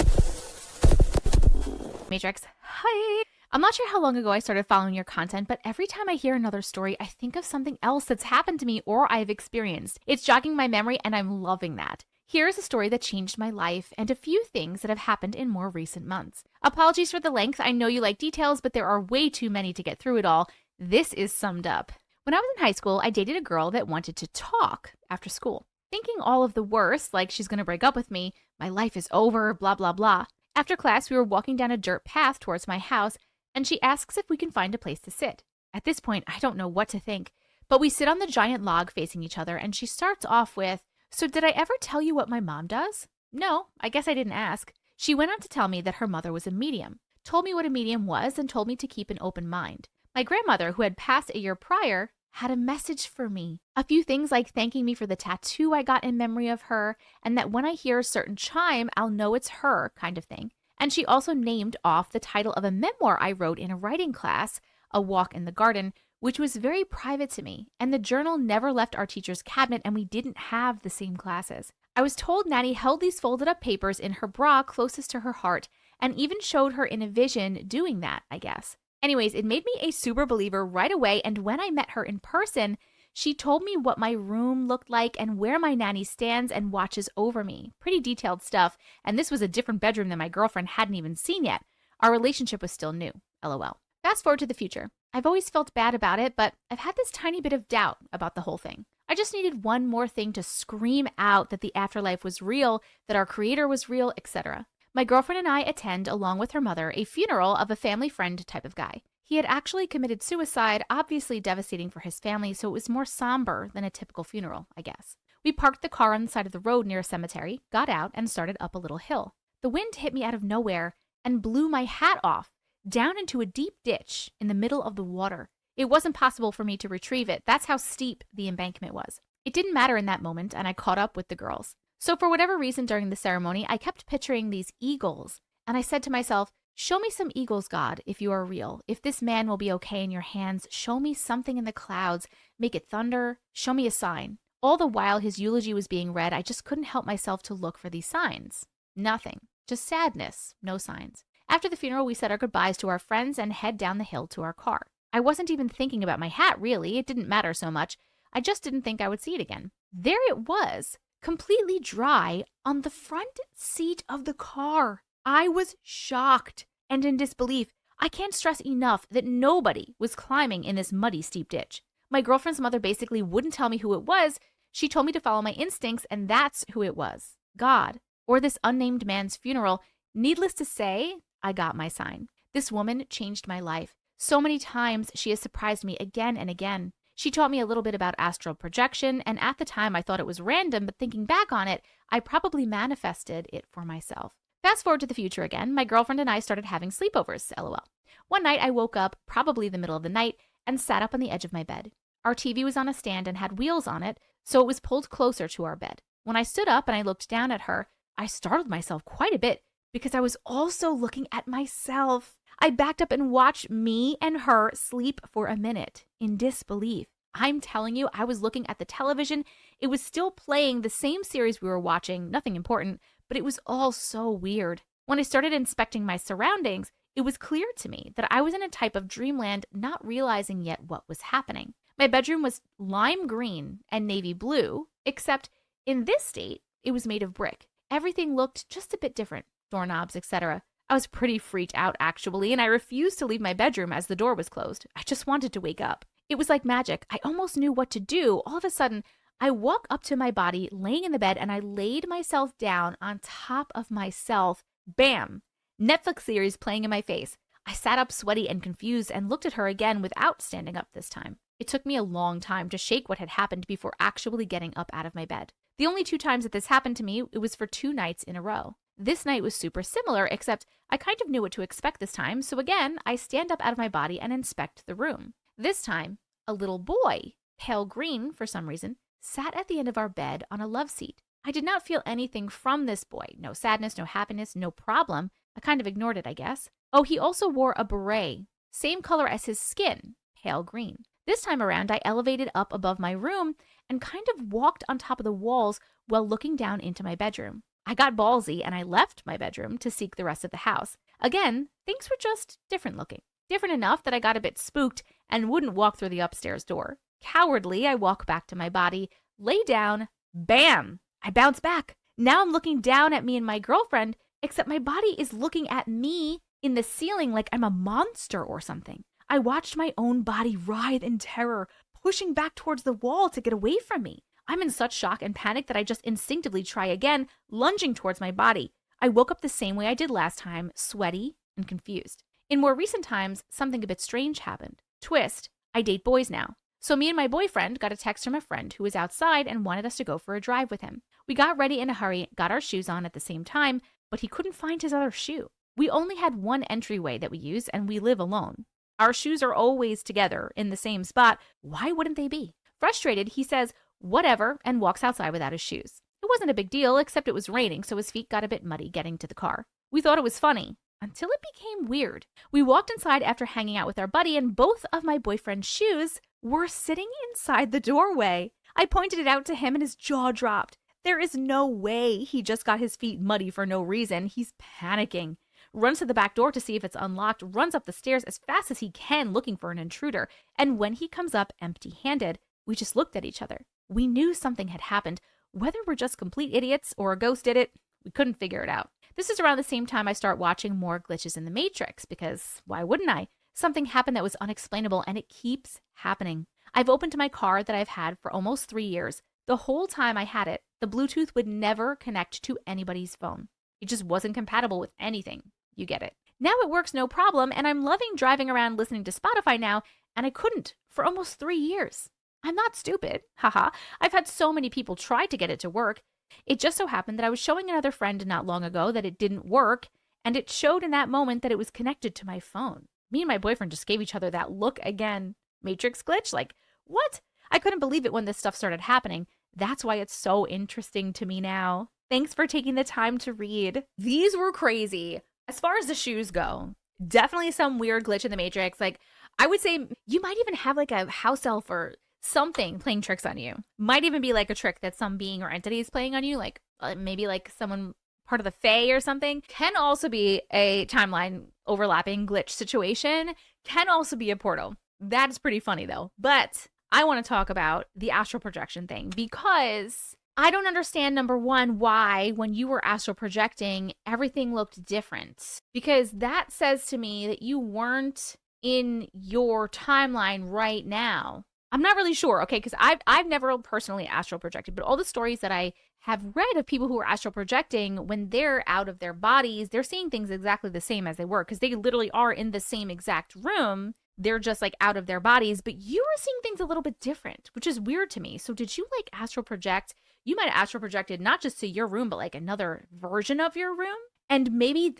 Matrix, hi. I'm not sure how long ago I started following your content, but every time I hear another story, I think of something else that's happened to me or I've experienced. It's jogging my memory, and I'm loving that. Here's a story that changed my life and a few things that have happened in more recent months. Apologies for the length. I know you like details, but there are way too many to get through it all. This is summed up. When I was in high school, I dated a girl that wanted to talk after school. Thinking all of the worst, like she's going to break up with me, my life is over, blah, blah, blah. After class, we were walking down a dirt path towards my house, and she asks if we can find a place to sit. At this point, I don't know what to think, but we sit on the giant log facing each other, and she starts off with, so did I ever tell you what my mom does? No, I guess I didn't ask. She went on to tell me that her mother was a medium, told me what a medium was, and told me to keep an open mind. My grandmother, who had passed a year prior, had a message for me. A few things like thanking me for the tattoo I got in memory of her, and that when I hear a certain chime, I'll know it's her, kind of thing. And she also named off the title of a memoir I wrote in a writing class, A Walk in the Garden, which was very private to me, and the journal never left our teacher's cabinet, and we didn't have the same classes. I was told Nanny held these folded up papers in her bra closest to her heart, and even showed her in a vision doing that, I guess. Anyways, it made me a super believer right away, and when I met her in person, she told me what my room looked like and where my nanny stands and watches over me. Pretty detailed stuff, and this was a different bedroom than my girlfriend hadn't even seen yet. Our relationship was still new, LOL. Fast forward to the future. I've always felt bad about it, but I've had this tiny bit of doubt about the whole thing. I just needed one more thing to scream out that the afterlife was real, that our creator was real, etc. My girlfriend and I attend, along with her mother, a funeral of a family friend type of guy. He had actually committed suicide, obviously devastating for his family, so it was more somber than a typical funeral, I guess. We parked the car on the side of the road near a cemetery, got out, and started up a little hill. The wind hit me out of nowhere and blew my hat off, down into a deep ditch in the middle of the water. It wasn't possible for me to retrieve it. That's how steep the embankment was. It didn't matter in that moment, and I caught up with the girls. So for whatever reason during the ceremony, I kept picturing these eagles, and I said to myself, show me some eagles, God, if you are real. If this man will be okay in your hands, show me something in the clouds. Make it thunder. Show me a sign. All the while his eulogy was being read, I just couldn't help myself to look for these signs. Nothing. Just sadness. No signs. After the funeral, we said our goodbyes to our friends and head down the hill to our car. I wasn't even thinking about my hat, really. It didn't matter so much. I just didn't think I would see it again. There it was, completely dry on the front seat of the car. I was shocked and in disbelief. I can't stress enough that nobody was climbing in this muddy, steep ditch. My girlfriend's mother basically wouldn't tell me who it was. She told me to follow my instincts, and that's who it was. God, or this unnamed man's funeral. Needless to say, I got my sign. This woman changed my life. So many times she has surprised me again and again. She taught me a little bit about astral projection, and at the time I thought it was random, but thinking back on it, I probably manifested it for myself. Fast forward to the future again, my girlfriend and I started having sleepovers, LOL. One night I woke up, probably the middle of the night, and sat up on the edge of my bed. Our TV was on a stand and had wheels on it, so it was pulled closer to our bed. When I stood up and I looked down at her, I startled myself quite a bit because I was also looking at myself. I backed up and watched me and her sleep for a minute in disbelief. I'm telling you, I was looking at the television. It was still playing the same series we were watching, nothing important, but it was all so weird. When I started inspecting my surroundings, it was clear to me that I was in a type of dreamland, not realizing yet what was happening. My bedroom was lime green and navy blue, except in this state, it was made of brick. Everything looked just a bit different, doorknobs, etc. I was pretty freaked out, actually, and I refused to leave my bedroom as the door was closed. I just wanted to wake up. It was like magic. I almost knew what to do. All of a sudden, I walk up to my body, laying in the bed, and I laid myself down on top of myself. Bam! Netflix series playing in my face. I sat up sweaty and confused and looked at her again without standing up this time. It took me a long time to shake what had happened before actually getting up out of my bed. The only 2 times that this happened to me, it was for 2 nights in a row. This night was super similar, except I kind of knew what to expect this time, so again, I stand up out of my body and inspect the room. This time, a little boy, pale green for some reason, sat at the end of our bed on a love seat. I did not feel anything from this boy. No sadness, no happiness, no problem. I kind of ignored it, I guess. Oh, he also wore a beret, same color as his skin, pale green. This time around, I elevated up above my room and kind of walked on top of the walls while looking down into my bedroom. I got ballsy and I left my bedroom to seek the rest of the house. Again, things were just different looking. Different enough that I got a bit spooked and wouldn't walk through the upstairs door. Cowardly, I walk back to my body, lay down, bam! I bounce back. Now I'm looking down at me and my girlfriend, except my body is looking at me in the ceiling like I'm a monster or something. I watched my own body writhe in terror, pushing back towards the wall to get away from me. I'm in such shock and panic that I just instinctively try again, lunging towards my body. I woke up the same way I did last time, sweaty and confused. In more recent times, something a bit strange happened. Twist, I date boys now. So me and my boyfriend got a text from a friend who was outside and wanted us to go for a drive with him. We got ready in a hurry, got our shoes on at the same time, but he couldn't find his other shoe. We only had one entryway that we use, and we live alone. Our shoes are always together in the same spot. Why wouldn't they be? Frustrated, he says, whatever, and walks outside without his shoes. It wasn't a big deal, except it was raining, so his feet got a bit muddy getting to the car. We thought it was funny, until it became weird. We walked inside after hanging out with our buddy, and both of my boyfriend's shoes were sitting inside the doorway. I pointed it out to him, and his jaw dropped. There is no way he just got his feet muddy for no reason. He's panicking. Runs to the back door to see if it's unlocked, runs up the stairs as fast as he can looking for an intruder, and when he comes up empty-handed, we just looked at each other. We knew something had happened. Whether we're just complete idiots or a ghost did it, we couldn't figure it out. This is around the same time I start watching more glitches in the Matrix, because why wouldn't I? Something happened that was unexplainable, and it keeps happening. I've opened my car that I've had for almost 3 years. The whole time I had it, the Bluetooth would never connect to anybody's phone. It just wasn't compatible with anything. You get it. Now it works no problem, and I'm loving driving around listening to Spotify now, and I couldn't for almost 3 years. I'm not stupid. Haha. I've had so many people try to get it to work. It just so happened that I was showing another friend not long ago that it didn't work, and it showed in that moment that it was connected to my phone. Me and my boyfriend just gave each other that look again. Matrix glitch? Like, what? I couldn't believe it when this stuff started happening. That's why it's so interesting to me now. Thanks for taking the time to read. These were crazy. As far as the shoes go, definitely some weird glitch in the Matrix. Like, I would say you might even have like a house elf or something playing tricks on you. Might even be like a trick that some being or entity is playing on you, like maybe like someone part of the Fae or something. Can also be a timeline overlapping glitch situation. Can also be a portal. That's pretty funny though. But I want to talk about the astral projection thing, because I don't understand, number one, why when you were astral projecting, everything looked different. Because that says to me that you weren't in your timeline right now. I'm not really sure, okay, because I've never personally astral projected, but all the stories that I have read of people who are astral projecting, when they're out of their bodies, they're seeing things exactly the same as they were, because they literally are in the same exact room. They're just like out of their bodies, but you were seeing things a little bit different, which is weird to me. So did you like astral project? You might have astral projected not just to your room, but like another version of your room. And maybe,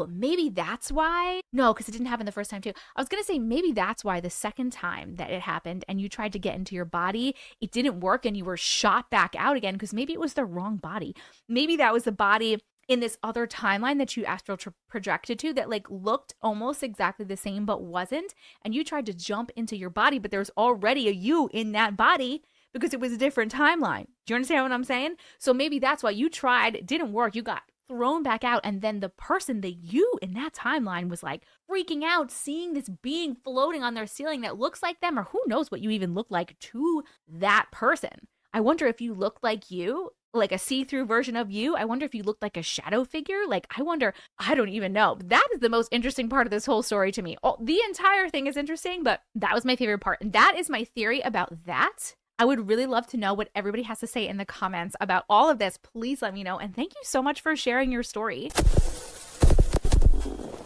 maybe that's why. No, because it didn't happen the first time too. I was going to say maybe that's why the second time that it happened and you tried to get into your body, it didn't work and you were shot back out again, because maybe it was the wrong body. Maybe that was the body in this other timeline that you astral projected to that like looked almost exactly the same but wasn't, and you tried to jump into your body, but there's already a you in that body because it was a different timeline. Do you understand what I'm saying? So maybe that's why you tried, it didn't work, you got thrown back out, and then the person, the you in that timeline, was like freaking out, seeing this being floating on their ceiling that looks like them, or who knows what you even look like to that person. I wonder if you looked like you, like a see-through version of you. I wonder if you looked like a shadow figure. Like, I wonder, I don't even know. That is the most interesting part of this whole story to me. The entire thing is interesting, but that was my favorite part. And that is my theory about that. I would really love to know what everybody has to say in the comments about all of this. Please let me know. And thank you so much for sharing your story.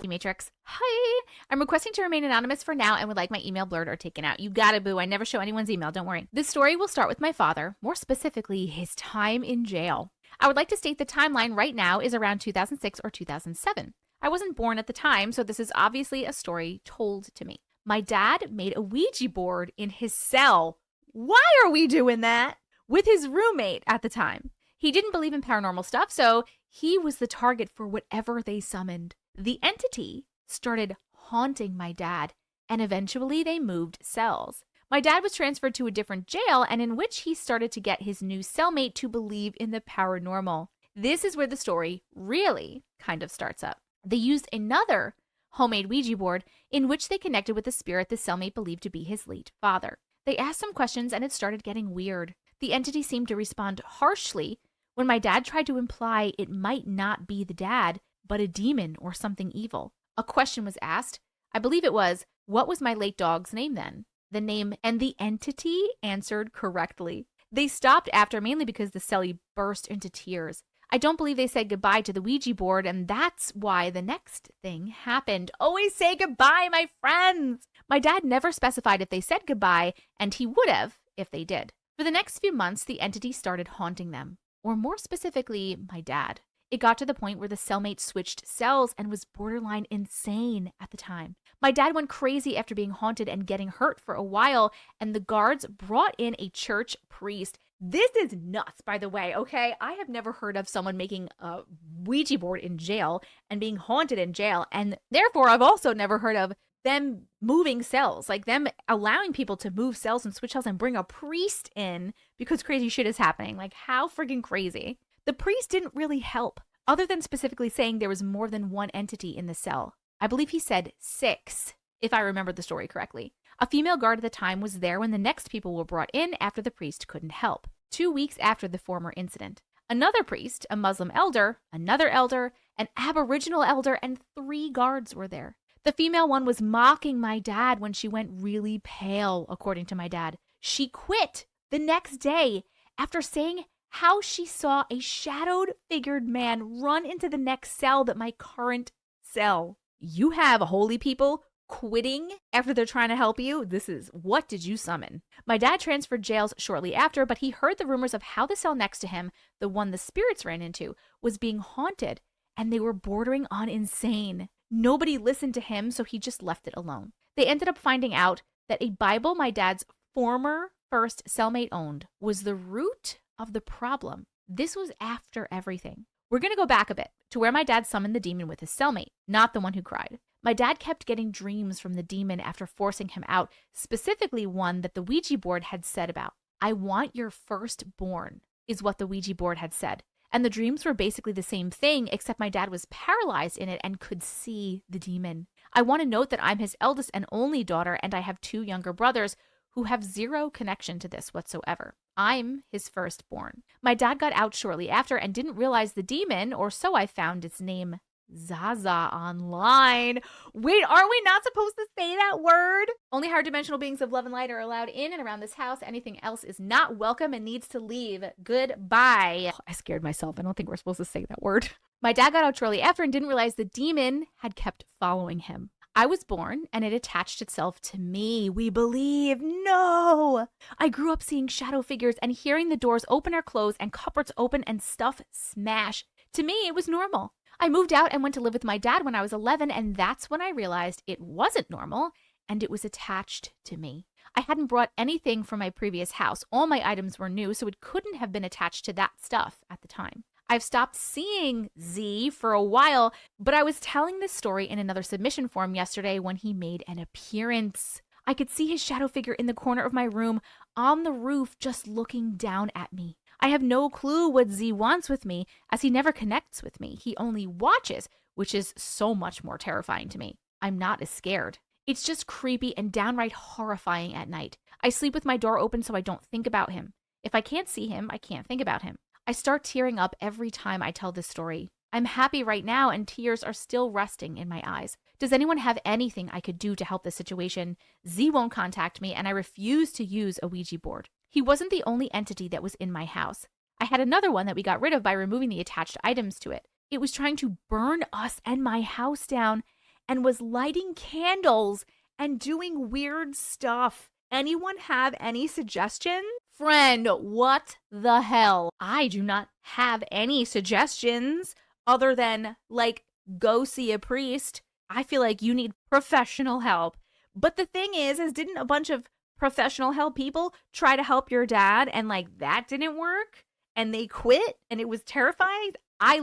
Matrix. Hi, I'm requesting to remain anonymous for now and would like my email blurred or taken out. You got it, boo. I never show anyone's email. Don't worry. This story will start with my father, more specifically, his time in jail. I would like to state the timeline right now is around 2006 or 2007. I wasn't born at the time, so this is obviously a story told to me. My dad made a Ouija board in his cell. Why are we doing that? With his roommate at the time. He didn't believe in paranormal stuff, so he was the target for whatever they summoned. The entity started haunting my dad, and eventually they moved cells. My dad was transferred to a different jail, and in which he started to get his new cellmate to believe in the paranormal. This is where the story really kind of starts up. They used another homemade Ouija board in which they connected with the spirit the cellmate believed to be his late father. They asked some questions, and it started getting weird. The entity seemed to respond harshly when my dad tried to imply it might not be the dad, but a demon or something evil. A question was asked. I believe it was, what was my late dog's name then? The name and the entity answered correctly. They stopped after, mainly because the cellie burst into tears. I don't believe they said goodbye to the Ouija board, and that's why the next thing happened. Always say goodbye, my friends! My dad never specified if they said goodbye, and he would have if they did. For the next few months, the entity started haunting them, or more specifically, my dad. It got to the point where the cellmate switched cells and was borderline insane at the time. My dad went crazy after being haunted and getting hurt for a while, and the guards brought in a church priest. This is nuts, by the way, okay? I have never heard of someone making a Ouija board in jail and being haunted in jail, and therefore I've also never heard of them moving cells, like them allowing people to move cells and switch cells and bring a priest in because crazy shit is happening. Like, how freaking crazy. The priest didn't really help, other than specifically saying there was more than one entity in the cell. I believe he said 6, if I remember the story correctly. A female guard at the time was there when the next people were brought in after the priest couldn't help, 2 weeks after the former incident. Another priest, a Muslim elder, another elder, an Aboriginal elder, and 3 guards were there. The female one was mocking my dad when she went really pale, according to my dad. She quit the next day after saying how she saw a shadowed figured man run into the next cell that my current cell. You have holy people quitting after they're trying to help you? This is, what did you summon? My dad transferred jails shortly after, but he heard the rumors of how the cell next to him, the one the spirits ran into, was being haunted, and they were bordering on insane. Nobody listened to him, so he just left it alone. They ended up finding out that a Bible my dad's former first cellmate owned was the root of the problem. This was after everything. We're going to go back a bit to where my dad summoned the demon with his cellmate, not the one who cried. My dad kept getting dreams from the demon after forcing him out, specifically one that the Ouija board had said about. I want your firstborn, is what the Ouija board had said. And the dreams were basically the same thing, except my dad was paralyzed in it and could see the demon. I want to note that I'm his eldest and only daughter, and I have 2 younger brothers who have 0 connection to this whatsoever. I'm his firstborn. My dad got out shortly after and didn't realize the demon, or so I found its name, Zaza, online. Wait, are we not supposed to say that word? Only higher dimensional beings of love and light are allowed in and around this house. Anything else is not welcome and needs to leave. Goodbye. Oh, I scared myself. I don't think we're supposed to say that word. My dad got out shortly after and didn't realize the demon had kept following him. I was born and it attached itself to me. We believe. No! I grew up seeing shadow figures and hearing the doors open or close and cupboards open and stuff smash. To me, it was normal. I moved out and went to live with my dad when I was 11, and that's when I realized it wasn't normal and it was attached to me. I hadn't brought anything from my previous house. All my items were new, so it couldn't have been attached to that stuff at the time. I've stopped seeing Z for a while, but I was telling this story in another submission form yesterday when he made an appearance. I could see his shadow figure in the corner of my room on the roof just looking down at me. I have no clue what Z wants with me, as he never connects with me. He only watches, which is so much more terrifying to me. I'm not as scared. It's just creepy and downright horrifying at night. I sleep with my door open so I don't think about him. If I can't see him, I can't think about him. I start tearing up every time I tell this story. I'm happy right now and tears are still resting in my eyes. Does anyone have anything I could do to help this situation? Z won't contact me and I refuse to use a Ouija board. He wasn't the only entity that was in my house. I had another one that we got rid of by removing the attached items to it. It was trying to burn us and my house down and was lighting candles and doing weird stuff. Anyone have any suggestions? Friend, what the hell? I do not have any suggestions other than, like, go see a priest. I feel like you need professional help. But the thing is didn't a bunch of professional help people try to help your dad and, like, that didn't work? And they quit and it was terrifying? I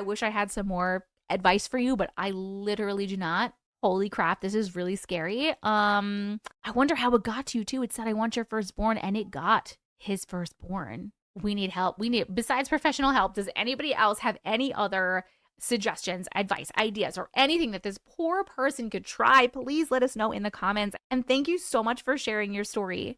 wish I had some more advice for you, but I literally do not. Holy crap, this is really scary. I wonder how it got to you too. It said, I want your firstborn, and it got his firstborn. We need help. Besides professional help, does anybody else have any other suggestions, advice, ideas, or anything that this poor person could try? Please let us know in the comments. And thank you so much for sharing your story.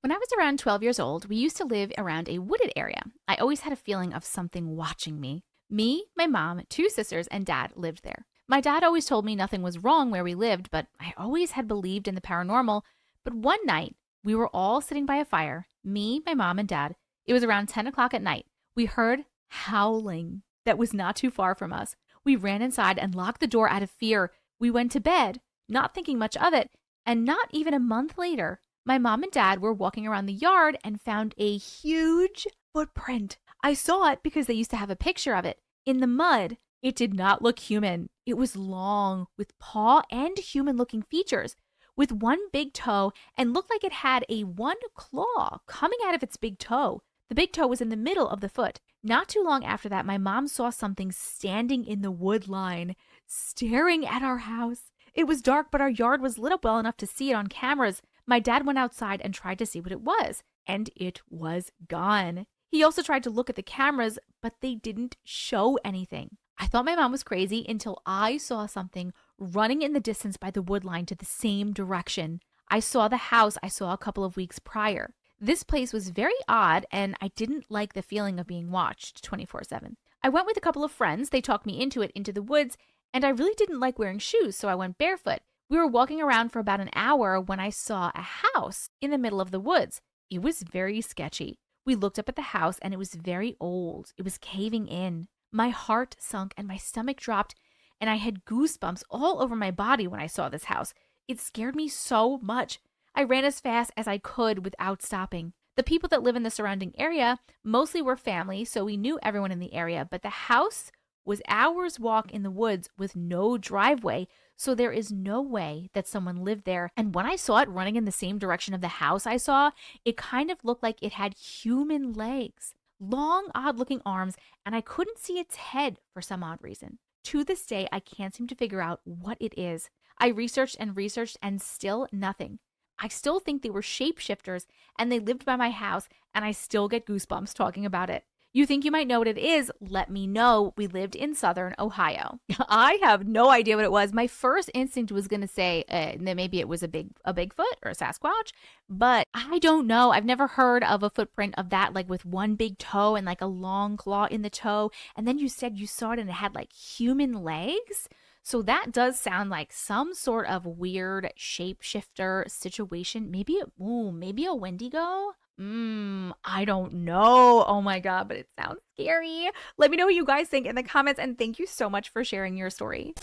When I was around 12 years old, we used to live around a wooded area. I always had a feeling of something watching me. Me, my mom, 2 sisters, and dad lived there. My dad always told me nothing was wrong where we lived, but I always had believed in the paranormal. But one night, we were all sitting by a fire, me, my mom, and dad. It was around 10 o'clock at night. We heard howling that was not too far from us. We ran inside and locked the door out of fear. We went to bed, not thinking much of it, and not even a month later, my mom and dad were walking around the yard and found a huge footprint. I saw it because they used to have a picture of it in the mud. It did not look human. It was long, with paw and human-looking features, with one big toe, and looked like it had one claw coming out of its big toe. The big toe was in the middle of the foot. Not too long after that, my mom saw something standing in the wood line, staring at our house. It was dark, but our yard was lit up well enough to see it on cameras. My dad went outside and tried to see what it was, and it was gone. He also tried to look at the cameras, but they didn't show anything. I thought my mom was crazy until I saw something running in the distance by the wood line to the same direction. I saw the house I saw a couple of weeks prior. This place was very odd, and I didn't like the feeling of being watched 24/7. I went with a couple of friends. They talked me into it, into the woods, and I really didn't like wearing shoes, so I went barefoot. We were walking around for about an hour when I saw a house in the middle of the woods. It was very sketchy. We looked up at the house, and it was very old. It was caving in. My heart sunk and my stomach dropped, and I had goosebumps all over my body when I saw this house. It scared me so much. I ran as fast as I could without stopping. The people that live in the surrounding area mostly were family, so we knew everyone in the area, but the house was hours' walk in the woods with no driveway, so there is no way that someone lived there. And when I saw it running in the same direction of the house I saw, it kind of looked like it had human legs, long, odd-looking arms, and I couldn't see its head for some odd reason. To this day, I can't seem to figure out what it is. I researched and still nothing. I still think they were shapeshifters and they lived by my house, and I still get goosebumps talking about it. You think you might know what it is? Let me know. We lived in Southern Ohio. I have no idea what it was. My first instinct was going to say that maybe it was a Bigfoot or a Sasquatch, but I don't know. I've never heard of a footprint of that, like with one big toe and like a long claw in the toe. And then you said you saw it and it had like human legs. So that does sound like some sort of weird shapeshifter situation. Maybe a Wendigo? I don't know. Oh my God, but it sounds scary. Let me know what you guys think in the comments, and thank you so much for sharing your story.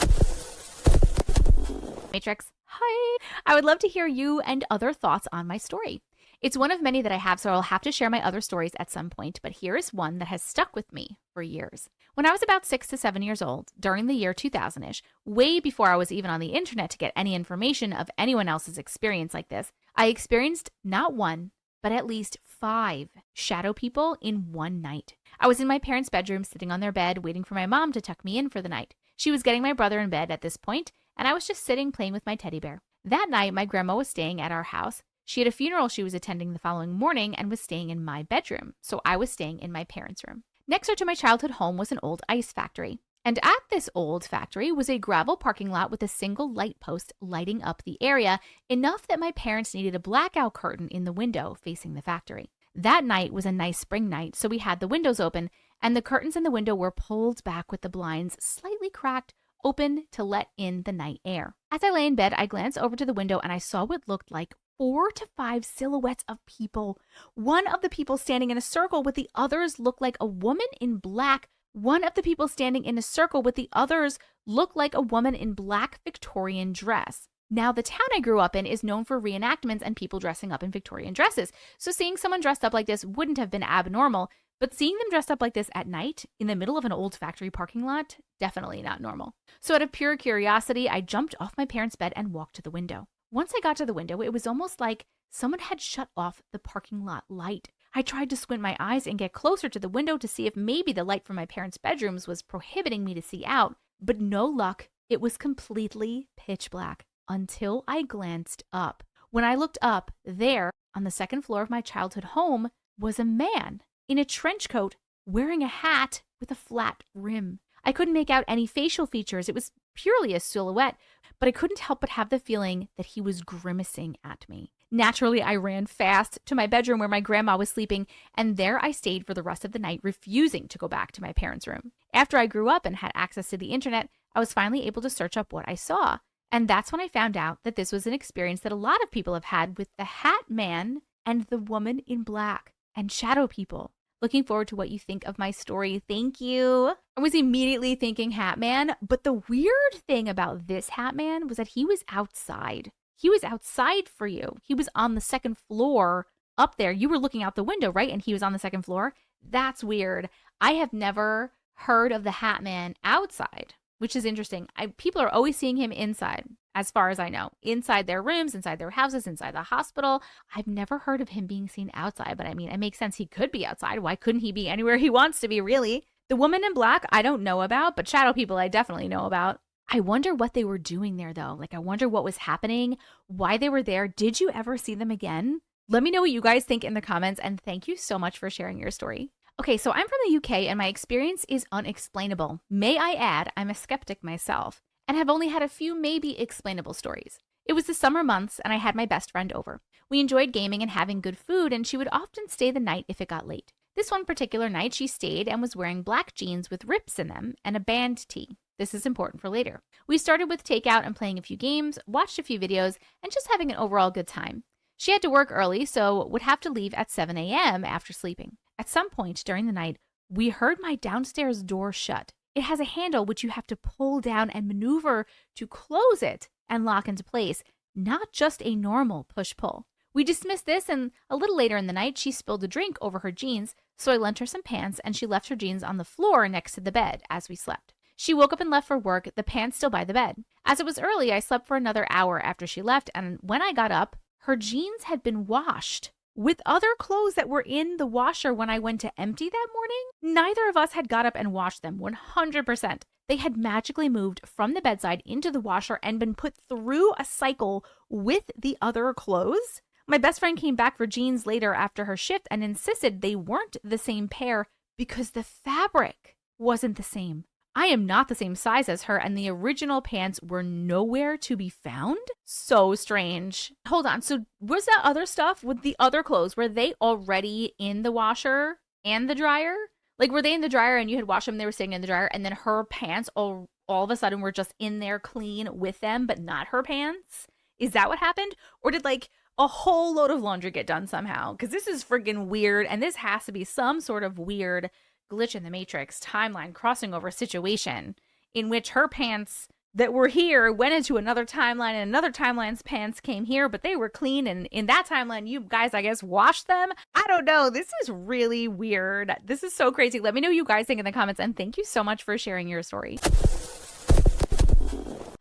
Matrix, hi. I would love to hear you and other thoughts on my story. It's one of many that I have, so I'll have to share my other stories at some point, but here is one that has stuck with me for years. When I was about 6 to 7 years old, during the year 2000-ish, way before I was even on the internet to get any information of anyone else's experience like this, I experienced not one, but at least 5 shadow people in one night. I was in my parents' bedroom sitting on their bed waiting for my mom to tuck me in for the night. She was getting my brother in bed at this point, and I was just sitting playing with my teddy bear. That night, my grandma was staying at our house. She had a funeral she was attending the following morning and was staying in my bedroom, so I was staying in my parents' room. Next door to my childhood home was an old ice factory. And at this old factory was a gravel parking lot with a single light post lighting up the area, enough that my parents needed a blackout curtain in the window facing the factory. That night was a nice spring night, so we had the windows open, and the curtains in the window were pulled back with the blinds slightly cracked, open to let in the night air. As I lay in bed, I glanced over to the window and I saw what looked like 4 to 5 silhouettes of people. One of the people standing in a circle with the others looked like a woman in black. One of the people standing in a circle with the others looked like a woman in black Victorian dress. Now, the town I grew up in is known for reenactments and people dressing up in Victorian dresses. So seeing someone dressed up like this wouldn't have been abnormal, but seeing them dressed up like this at night in the middle of an old factory parking lot, definitely not normal. So out of pure curiosity, I jumped off my parents' bed and walked to the window. Once I got to the window, it was almost like someone had shut off the parking lot light. I tried to squint my eyes and get closer to the window to see if maybe the light from my parents' bedrooms was prohibiting me to see out, but no luck. It was completely pitch black until I glanced up. When I looked up, there, on the second floor of my childhood home, was a man in a trench coat wearing a hat with a flat rim. I couldn't make out any facial features. It was purely a silhouette, but I couldn't help but have the feeling that he was grimacing at me. Naturally, I ran fast to my bedroom where my grandma was sleeping, and there I stayed for the rest of the night, refusing to go back to my parents' room. After I grew up and had access to the internet, I was finally able to search up what I saw. And that's when I found out that this was an experience that a lot of people have had with the Hat Man and the woman in black and shadow people. Looking forward to what you think of my story. Thank you. I was immediately thinking Hat Man, but the weird thing about this Hat Man was that he was outside. He was outside for you. He was on the second floor up there. You were looking out the window, right? And he was on the second floor. That's weird. I have never heard of the Hat Man outside, which is interesting. People are always seeing him inside, as far as I know. Inside their rooms, inside their houses, inside the hospital. I've never heard of him being seen outside, but I mean, it makes sense. He could be outside. Why couldn't he be anywhere he wants to be, really? The woman in black, I don't know about, but shadow people I definitely know about. I wonder what they were doing there, though. Like, I wonder what was happening, why they were there. Did you ever see them again? Let me know what you guys think in the comments, and thank you so much for sharing your story. Okay, so I'm from the UK, and my experience is unexplainable. May I add, I'm a skeptic myself, and have only had a few maybe explainable stories. It was the summer months, and I had my best friend over. We enjoyed gaming and having good food, and she would often stay the night if it got late. This one particular night, she stayed and was wearing black jeans with rips in them and a band tee. This is important for later. We started with takeout and playing a few games, watched a few videos, and just having an overall good time. She had to work early, so would have to leave at 7 a.m. after sleeping. At some point during the night, we heard my downstairs door shut. It has a handle which you have to pull down and maneuver to close it and lock into place, not just a normal push-pull. We dismissed this, and a little later in the night, she spilled a drink over her jeans, so I lent her some pants, and she left her jeans on the floor next to the bed as we slept. She woke up and left for work, the pants still by the bed. As it was early, I slept for another hour after she left, and when I got up, her jeans had been washed with other clothes that were in the washer when I went to empty that morning. Neither of us had got up and washed them, 100%. They had magically moved from the bedside into the washer and been put through a cycle with the other clothes. My best friend came back for jeans later after her shift and insisted they weren't the same pair because the fabric wasn't the same. I am not the same size as her, and the original pants were nowhere to be found? So strange. Hold on, so was that other stuff with the other clothes, were they already in the washer and the dryer? Like, were they in the dryer and you had washed them, they were sitting in the dryer, and then her pants all of a sudden were just in there clean with them, but not her pants? Is that what happened? Or did, like, a whole load of laundry get done somehow? Because this is friggin' weird, and this has to be some sort of weird glitch in the matrix timeline crossing over situation in which her pants that were here went into another timeline, and another timeline's pants came here, but they were clean, and in that timeline you guys, I guess, washed them. I don't know. This is really weird. This is so crazy. Let me know what you guys think in the comments, and thank you so much for sharing your story.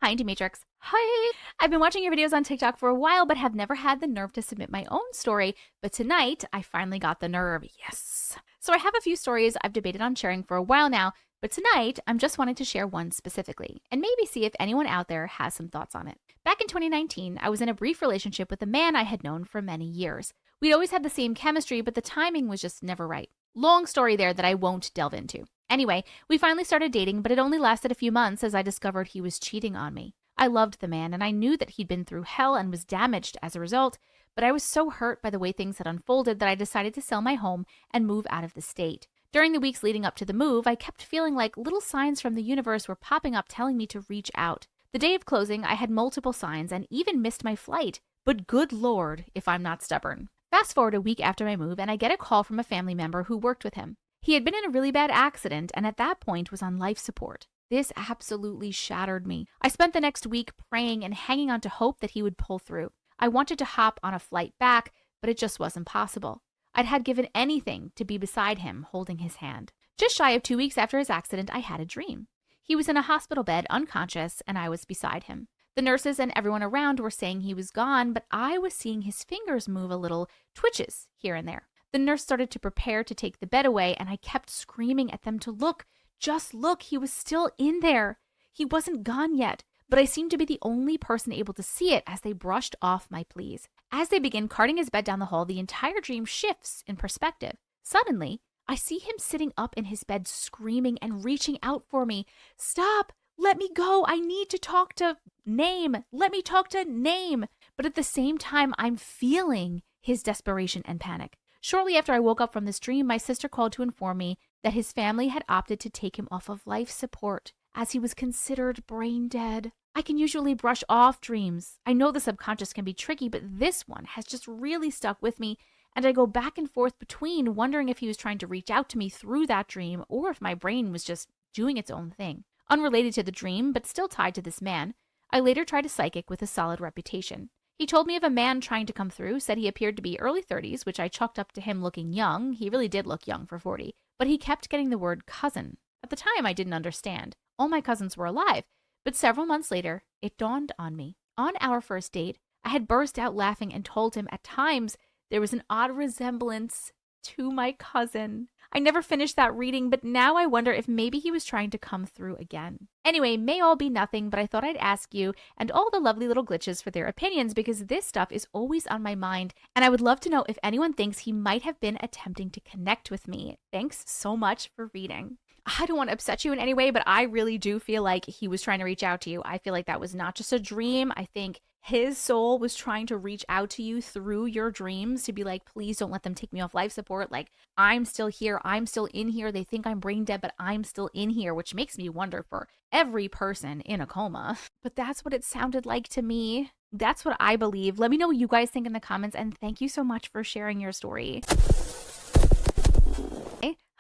Hi, Auntie Matrix. Hi. I've been watching your videos on TikTok for a while, but have never had the nerve to submit my own story. But tonight, I finally got the nerve. Yes. So I have a few stories I've debated on sharing for a while now, but tonight, I'm just wanting to share one specifically, and maybe see if anyone out there has some thoughts on it. Back in 2019, I was in a brief relationship with a man I had known for many years. We'd always had the same chemistry, but the timing was just never right. Long story there that I won't delve into. Anyway, we finally started dating, but it only lasted a few months as I discovered he was cheating on me. I loved the man, and I knew that he'd been through hell and was damaged as a result, but I was so hurt by the way things had unfolded that I decided to sell my home and move out of the state. During the weeks leading up to the move, I kept feeling like little signs from the universe were popping up telling me to reach out. The day of closing, I had multiple signs and even missed my flight, but good Lord, if I'm not stubborn. Fast forward a week after my move, and I get a call from a family member who worked with him. He had been in a really bad accident and at that point was on life support. This absolutely shattered me. I spent the next week praying and hanging on to hope that he would pull through. I wanted to hop on a flight back, but it just wasn't possible. I'd had given anything to be beside him, holding his hand. Just shy of 2 weeks after his accident, I had a dream. He was in a hospital bed, unconscious, and I was beside him. The nurses and everyone around were saying he was gone, but I was seeing his fingers move a little, twitches here and there. The nurse started to prepare to take the bed away, and I kept screaming at them to look. Just look, he was still in there. He wasn't gone yet, but I seemed to be the only person able to see it as they brushed off my pleas. As they begin carting his bed down the hall, the entire dream shifts in perspective. Suddenly, I see him sitting up in his bed screaming and reaching out for me. Stop! Let me go! I need to talk to Name! Let me talk to Name! But at the same time, I'm feeling his desperation and panic. Shortly after I woke up from this dream, my sister called to inform me that his family had opted to take him off of life support as he was considered brain dead. I can usually brush off dreams. I know the subconscious can be tricky, but this one has just really stuck with me, and I go back and forth between wondering if he was trying to reach out to me through that dream or if my brain was just doing its own thing. Unrelated to the dream, but still tied to this man, I later tried a psychic with a solid reputation. He told me of a man trying to come through, said he appeared to be early 30s, which I chalked up to him looking young. He really did look young for 40, but he kept getting the word cousin. At the time, I didn't understand. All my cousins were alive, but several months later, it dawned on me. On our first date, I had burst out laughing and told him at times there was an odd resemblance to my cousin. I never finished that reading, but now I wonder if maybe he was trying to come through again. Anyway, may all be nothing, but I thought I'd ask you and all the lovely little glitches for their opinions because this stuff is always on my mind, and I would love to know if anyone thinks he might have been attempting to connect with me. Thanks so much for reading. I don't want to upset you in any way, but I really do feel like he was trying to reach out to you. I feel like that was not just a dream. I think his soul was trying to reach out to you through your dreams to be like, please don't let them take me off life support. Like, I'm still here. I'm still in here. They think I'm brain dead, but I'm still in here, which makes me wonder for every person in a coma. But that's what it sounded like to me. That's what I believe. Let me know what you guys think in the comments, and thank you so much for sharing your story.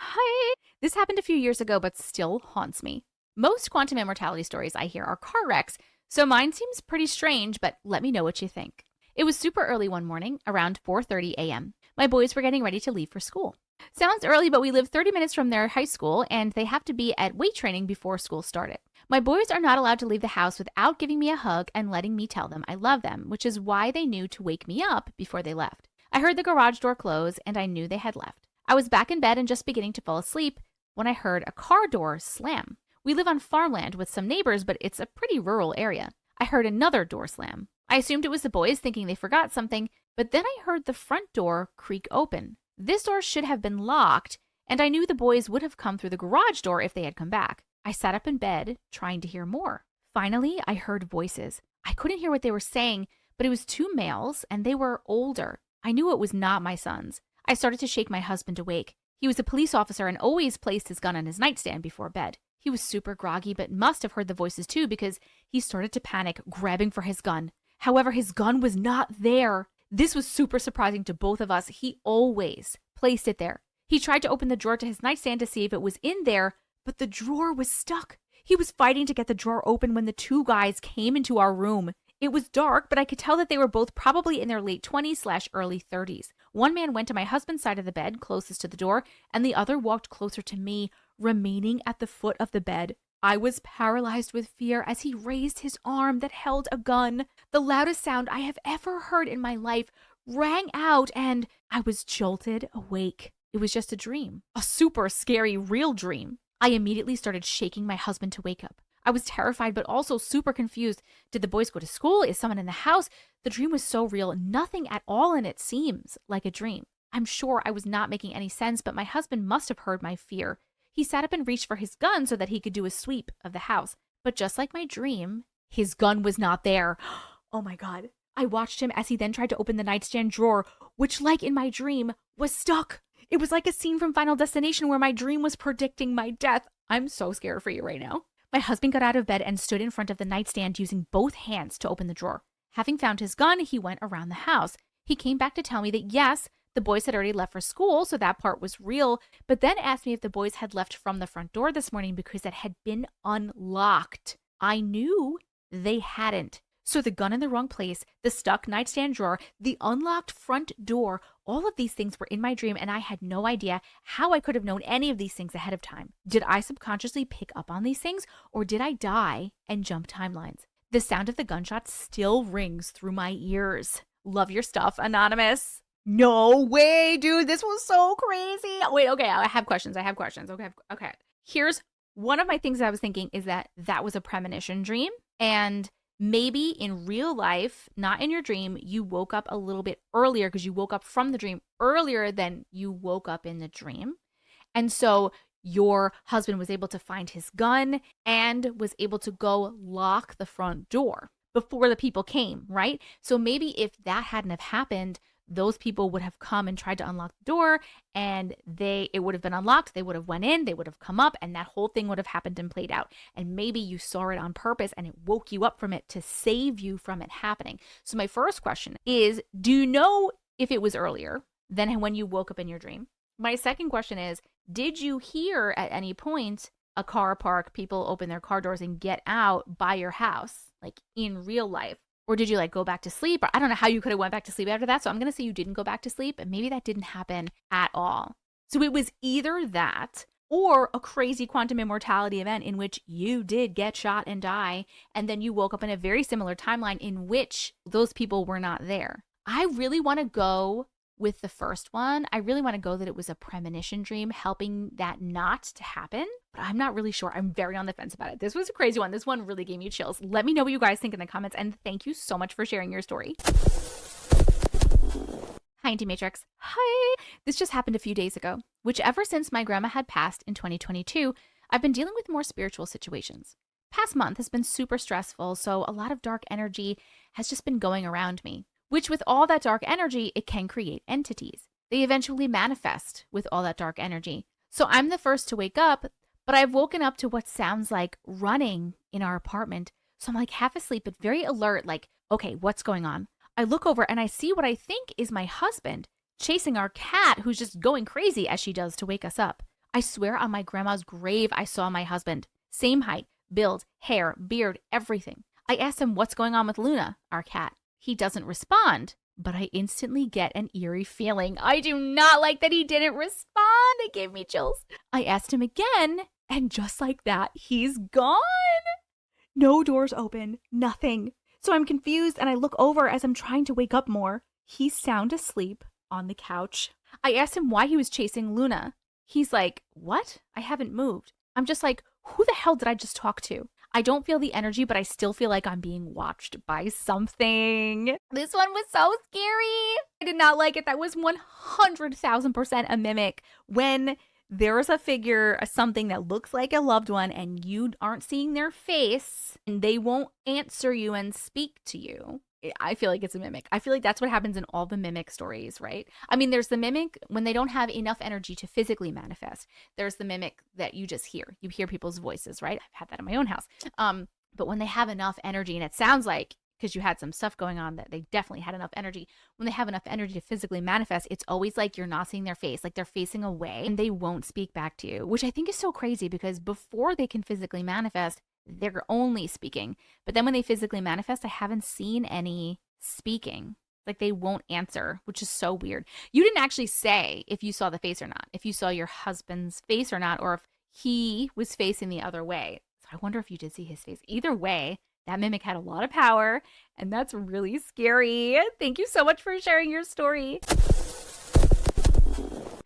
Hi! This happened a few years ago, but still haunts me. Most quantum immortality stories I hear are car wrecks, so mine seems pretty strange, but let me know what you think. It was super early one morning, around 4:30 a.m. My boys were getting ready to leave for school. Sounds early, but we live 30 minutes from their high school, and they have to be at weight training before school started. My boys are not allowed to leave the house without giving me a hug and letting me tell them I love them, which is why they knew to wake me up before they left. I heard the garage door close, and I knew they had left. I was back in bed and just beginning to fall asleep when I heard a car door slam. We live on farmland with some neighbors, but it's a pretty rural area. I heard another door slam. I assumed it was the boys thinking they forgot something, but then I heard the front door creak open. This door should have been locked, and I knew the boys would have come through the garage door if they had come back. I sat up in bed, trying to hear more. Finally, I heard voices. I couldn't hear what they were saying, but it was two males, and they were older. I knew it was not my sons. I started to shake my husband awake. He was a police officer and always placed his gun on his nightstand before bed. He was super groggy, but must have heard the voices too because he started to panic, grabbing for his gun. However, his gun was not there. This was super surprising to both of us. He always placed it there. He tried to open the drawer to his nightstand to see if it was in there, but the drawer was stuck. He was fighting to get the drawer open when the two guys came into our room. It was dark, but I could tell that they were both probably in their late 20s/early 30s. One man went to my husband's side of the bed, closest to the door, and the other walked closer to me, remaining at the foot of the bed. I was paralyzed with fear as he raised his arm that held a gun. The loudest sound I have ever heard in my life rang out, and I was jolted awake. It was just a dream, a super scary, real dream. I immediately started shaking my husband to wake up. I was terrified, but also super confused. Did the boys go to school? Is someone in the house? The dream was so real, nothing at all in it seems like a dream. I'm sure I was not making any sense, but my husband must have heard my fear. He sat up and reached for his gun so that he could do a sweep of the house. But just like my dream, his gun was not there. Oh my God. I watched him as he then tried to open the nightstand drawer, which, like in my dream, was stuck. It was like a scene from Final Destination where my dream was predicting my death. I'm so scared for you right now. My husband got out of bed and stood in front of the nightstand using both hands to open the drawer. Having found his gun, he went around the house. He came back to tell me that yes, the boys had already left for school, so that part was real, but then asked me if the boys had left from the front door this morning because it had been unlocked. I knew they hadn't. So the gun in the wrong place, the stuck nightstand drawer, the unlocked front door, all of these things were in my dream, and I had no idea how I could have known any of these things ahead of time. Did I subconsciously pick up on these things, or did I die and jump timelines? The sound of the gunshot still rings through my ears. Love your stuff, Anonymous. No way, dude. This was so crazy. Wait, okay. I have questions. Okay. Here's one of my things I was thinking is that was a premonition dream. And maybe in real life, not in your dream, you woke up a little bit earlier because you woke up from the dream earlier than you woke up in the dream. And so your husband was able to find his gun and was able to go lock the front door before the people came, right? So maybe if that hadn't have happened, those people would have come and tried to unlock the door, and it would have been unlocked. They would have went in, they would have come up, and that whole thing would have happened and played out. And maybe you saw it on purpose and it woke you up from it to save you from it happening. So my first question is, do you know if it was earlier than when you woke up in your dream? My second question is, did you hear at any point a car park, people open their car doors and get out by your house, like in real life? Or did you go back to sleep? Or I don't know how you could have went back to sleep after that. So I'm going to say you didn't go back to sleep, and maybe that didn't happen at all. So it was either that or a crazy quantum immortality event in which you did get shot and die, and then you woke up in a very similar timeline in which those people were not there. I really want to go with the first one. I really want to go that it was a premonition dream helping that not to happen, but I'm not really sure. I'm very on the fence about it. This was a crazy one. This one really gave me chills. Let me know what you guys think in the comments, and thank you so much for sharing your story. Hi, Auntie Matrix. Hi! This just happened a few days ago, which ever since my grandma had passed in 2022, I've been dealing with more spiritual situations. Past month has been super stressful, so a lot of dark energy has just been going around me. Which with all that dark energy, it can create entities. They eventually manifest with all that dark energy. So I'm the first to wake up, but I've woken up to what sounds like running in our apartment. So I'm half asleep, but very alert, okay, what's going on? I look over and I see what I think is my husband chasing our cat, who's just going crazy as she does to wake us up. I swear on my grandma's grave, I saw my husband. Same height, build, hair, beard, everything. I asked him what's going on with Luna, our cat. He doesn't respond, but I instantly get an eerie feeling. I do not like that he didn't respond. It gave me chills. I asked him again, and just like that, he's gone. No doors open, nothing. So I'm confused, and I look over as I'm trying to wake up more. He's sound asleep on the couch. I asked him why he was chasing Luna. He's like, what? I haven't moved. I'm just like, who the hell did I just talk to? I don't feel the energy, but I still feel like I'm being watched by something. This one was so scary. I did not like it. That was 100,000% a mimic. When there is a figure, something that looks like a loved one, and you aren't seeing their face, and they won't answer you and speak to you, I feel like it's a mimic. I feel like that's what happens in all the mimic stories, right? I mean, there's the mimic when they don't have enough energy to physically manifest. There's the mimic that you just hear. You hear people's voices, right? I've had that in my own house. But when they have enough energy, and it sounds like, because you had some stuff going on, that they definitely had enough energy. When they have enough energy to physically manifest, it's always like you're not seeing their face, like they're facing away, and they won't speak back to you, which I think is so crazy because before they can physically manifest, they're only speaking. But then when they physically manifest, I haven't seen any speaking. Like they won't answer, which is so weird. You didn't actually say if you saw the face or not, if you saw your husband's face or not, or if he was facing the other way. So I wonder if you did see his face. Either way, that mimic had a lot of power, and that's really scary. Thank you so much for sharing your story.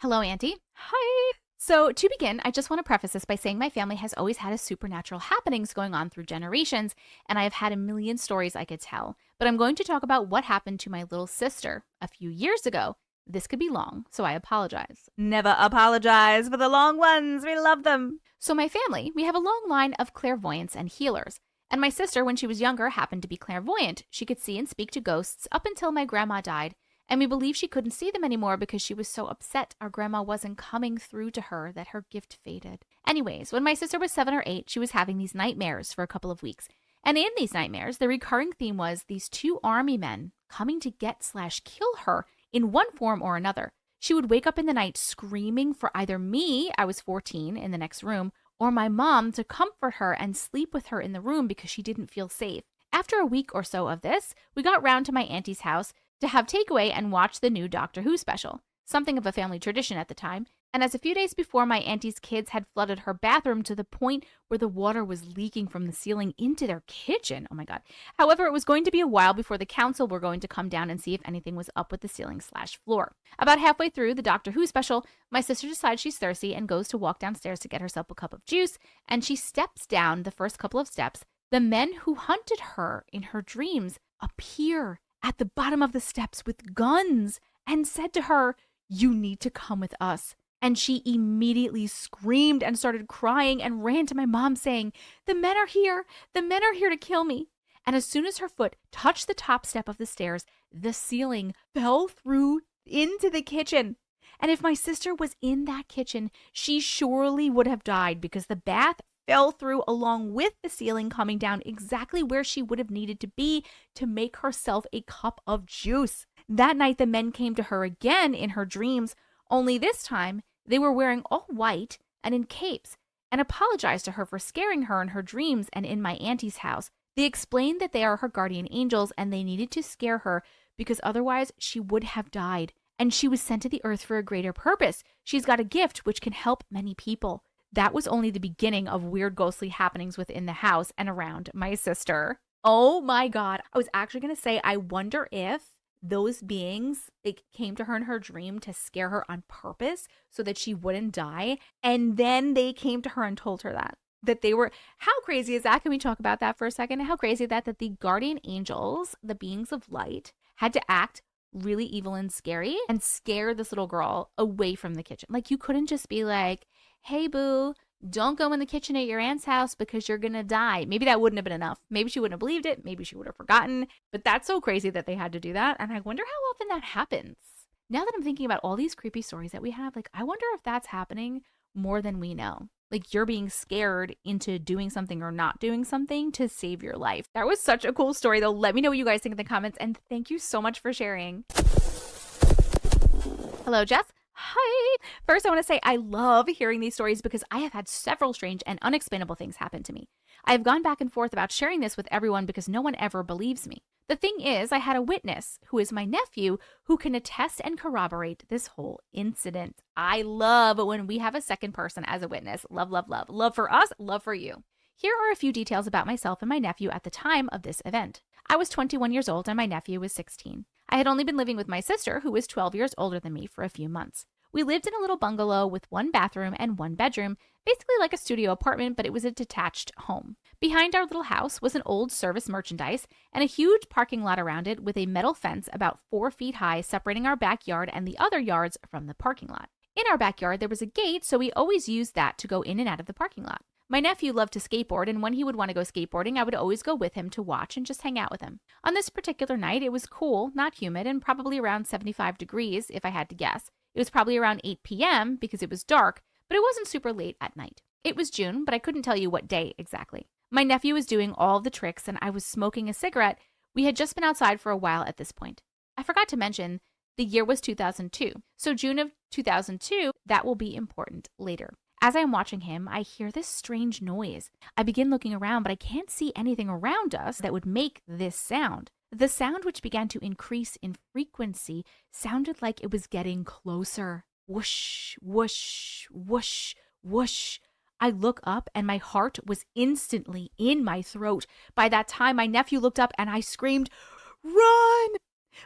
Hello, Auntie. Hi. So to begin, I just want to preface this by saying my family has always had a supernatural happenings going on through generations, and I have had a million stories I could tell. But I'm going to talk about what happened to my little sister a few years ago. This could be long, so I apologize. Never apologize for the long ones. We love them. So my family, we have a long line of clairvoyants and healers. And my sister, when she was younger, happened to be clairvoyant. She could see and speak to ghosts up until my grandma died. And we believe she couldn't see them anymore because she was so upset our grandma wasn't coming through to her that her gift faded. Anyways, when my sister was 7 or 8, she was having these nightmares for a couple of weeks. And in these nightmares, the recurring theme was these 2 army men coming to get/kill her in one form or another. She would wake up in the night screaming for either me, I was 14, in the next room, or my mom to comfort her and sleep with her in the room because she didn't feel safe. After a week or so of this, we got round to my auntie's house to have takeaway and watch the new Doctor Who special, something of a family tradition at the time. And as a few days before, my auntie's kids had flooded her bathroom to the point where the water was leaking from the ceiling into their kitchen. Oh my God. However, it was going to be a while before the council were going to come down and see if anything was up with the ceiling/floor. About halfway through the Doctor Who special, my sister decides she's thirsty and goes to walk downstairs to get herself a cup of juice, and she steps down the first couple of steps. The men who hunted her in her dreams appear at the bottom of the steps with guns and said to her, "You need to come with us." And she immediately screamed and started crying and ran to my mom saying, "The men are here. The men are here to kill me." And as soon as her foot touched the top step of the stairs, the ceiling fell through into the kitchen. And if my sister was in that kitchen, she surely would have died because the bath fell through along with the ceiling, coming down exactly where she would have needed to be to make herself a cup of juice. That night, the men came to her again in her dreams, only this time they were wearing all white and in capes, and apologized to her for scaring her in her dreams and in my auntie's house. They explained that they are her guardian angels and they needed to scare her because otherwise she would have died. And she was sent to the earth for a greater purpose. She's got a gift which can help many people. That was only the beginning of weird ghostly happenings within the house and around my sister. Oh my God. I was actually going to say, I wonder if those beings came to her in her dream to scare her on purpose so that she wouldn't die. And then they came to her and told her that they were, how crazy is that? Can we talk about that for a second? How crazy is that the guardian angels, the beings of light, had to act really evil and scary and scare this little girl away from the kitchen. Like, you couldn't just be like, "Hey boo, don't go in the kitchen at your aunt's house because you're gonna die." Maybe that wouldn't have been enough. Maybe she wouldn't have believed it. Maybe she would have forgotten. But that's so crazy that they had to do that. And I wonder how often that happens. Now that I'm thinking about all these creepy stories that we have, like, I wonder if that's happening more than we know. Like, you're being scared into doing something or not doing something to save your life. That was such a cool story, though. Let me know what you guys think in the comments, and thank you so much for sharing. Hello, Jess. Hi. First, I want to say I love hearing these stories because I have had several strange and unexplainable things happen to me. I have gone back and forth about sharing this with everyone because no one ever believes me. The thing is, I had a witness, who is my nephew, who can attest and corroborate this whole incident. I love when we have a second person as a witness. Love, love, love. Love for us, love for you. Here are a few details about myself and my nephew at the time of this event. I was 21 years old and my nephew was 16. I had only been living with my sister, who was 12 years older than me, for a few months. We lived in a little bungalow with 1 bathroom and 1 bedroom, basically like a studio apartment, but it was a detached home. Behind our little house was an old service merchandise and a huge parking lot around it with a metal fence about 4 feet high separating our backyard and the other yards from the parking lot. In our backyard, there was a gate, so we always used that to go in and out of the parking lot. My nephew loved to skateboard, and when he would want to go skateboarding, I would always go with him to watch and just hang out with him. On this particular night, it was cool, not humid, and probably around 75 degrees, if I had to guess. It was probably around 8 p.m. because it was dark, but it wasn't super late at night. It was June, but I couldn't tell you what day exactly. My nephew was doing all the tricks, and I was smoking a cigarette. We had just been outside for a while at this point. I forgot to mention, the year was 2002. So June of 2002, that will be important later. As I'm watching him, I hear this strange noise. I begin looking around, but I can't see anything around us that would make this sound. The sound, which began to increase in frequency, sounded like it was getting closer. Whoosh, whoosh, whoosh, whoosh. I look up and my heart was instantly in my throat. By that time, my nephew looked up and I screamed, "Run!"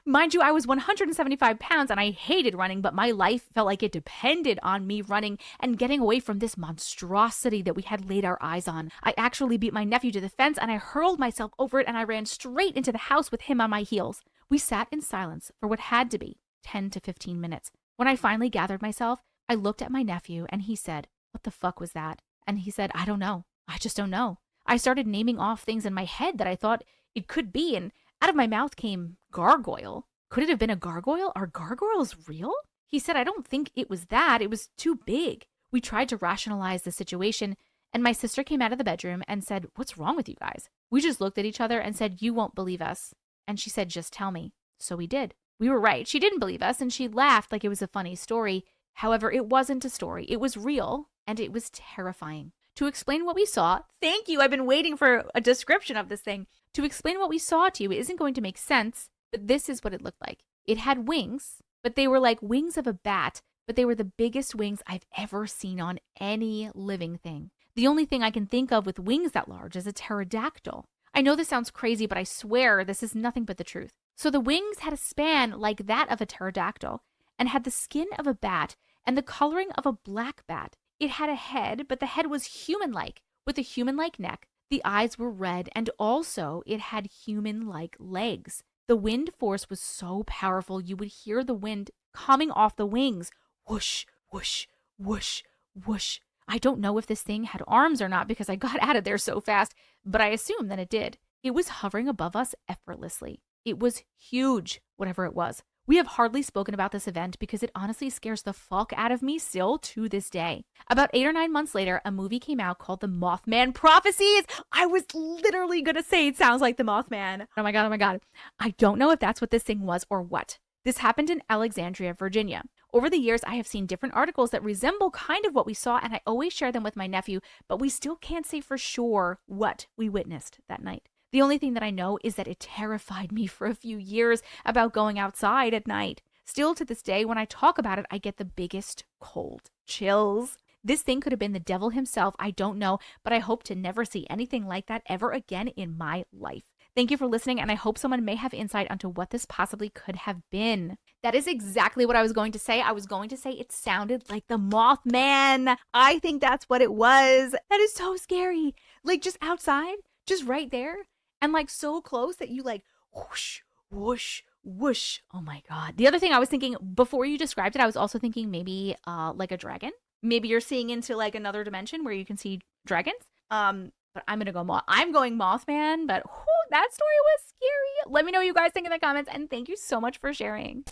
Mind you, I was 175 pounds and I hated running, but my life felt like it depended on me running and getting away from this monstrosity that we had laid our eyes on. I actually beat my nephew to the fence and I hurled myself over it and I ran straight into the house with him on my heels. We sat in silence for what had to be 10 to 15 minutes. When I finally gathered myself, I looked at my nephew and he said, "What the fuck was that?" And he said, "I don't know. I just don't know." I started naming off things in my head that I thought it could be, and out of my mouth came gargoyle. Could it have been a gargoyle? Are gargoyles real? He said, "I don't think it was that. It was too big." We tried to rationalize the situation, and my sister came out of the bedroom and said, "What's wrong with you guys?" We just looked at each other and said, "You won't believe us." And she said, "Just tell me." So we did. We were right. She didn't believe us, and she laughed like it was a funny story. However, it wasn't a story. It was real, and it was terrifying. To explain what we saw, thank you, I've been waiting for a description of this thing. To explain what we saw to you, it isn't going to make sense, but this is what it looked like. It had wings, but they were like wings of a bat, but they were the biggest wings I've ever seen on any living thing. The only thing I can think of with wings that large is a pterodactyl. I know this sounds crazy, but I swear this is nothing but the truth. So the wings had a span like that of a pterodactyl and had the skin of a bat and the coloring of a black bat. It had a head, but the head was human-like, with a human-like neck. The eyes were red, and also it had human-like legs. The wind force was so powerful you would hear the wind coming off the wings. Whoosh, whoosh, whoosh, whoosh. I don't know if this thing had arms or not because I got out of there so fast, but I assume that it did. It was hovering above us effortlessly. It was huge, whatever it was. We have hardly spoken about this event because it honestly scares the fuck out of me still to this day. About 8 or 9 months later, a movie came out called The Mothman Prophecies. I was literally going to say it sounds like The Mothman. Oh my God, oh my God. I don't know if that's what this thing was or what. This happened in Alexandria, Virginia. Over the years, I have seen different articles that resemble kind of what we saw, and I always share them with my nephew, but we still can't say for sure what we witnessed that night. The only thing that I know is that it terrified me for a few years about going outside at night. Still to this day, when I talk about it, I get the biggest cold chills. This thing could have been the devil himself, I don't know, but I hope to never see anything like that ever again in my life. Thank you for listening, and I hope someone may have insight onto what this possibly could have been. That is exactly what I was going to say. I was going to say it sounded like the Mothman. I think that's what it was. That is so scary. Like just outside, just right there. And like so close that you like whoosh, whoosh, whoosh. Oh my God. The other thing I was thinking before you described it, I was also thinking maybe like a dragon. Maybe you're seeing into like another dimension where you can see dragons. But I'm gonna go I'm going Mothman, but that story was scary. Let me know what you guys think in the comments, and thank you so much for sharing.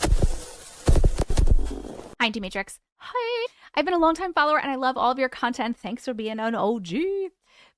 Hi, Auntie Matrix. Hi. I've been a longtime follower and I love all of your content. Thanks for being an OG.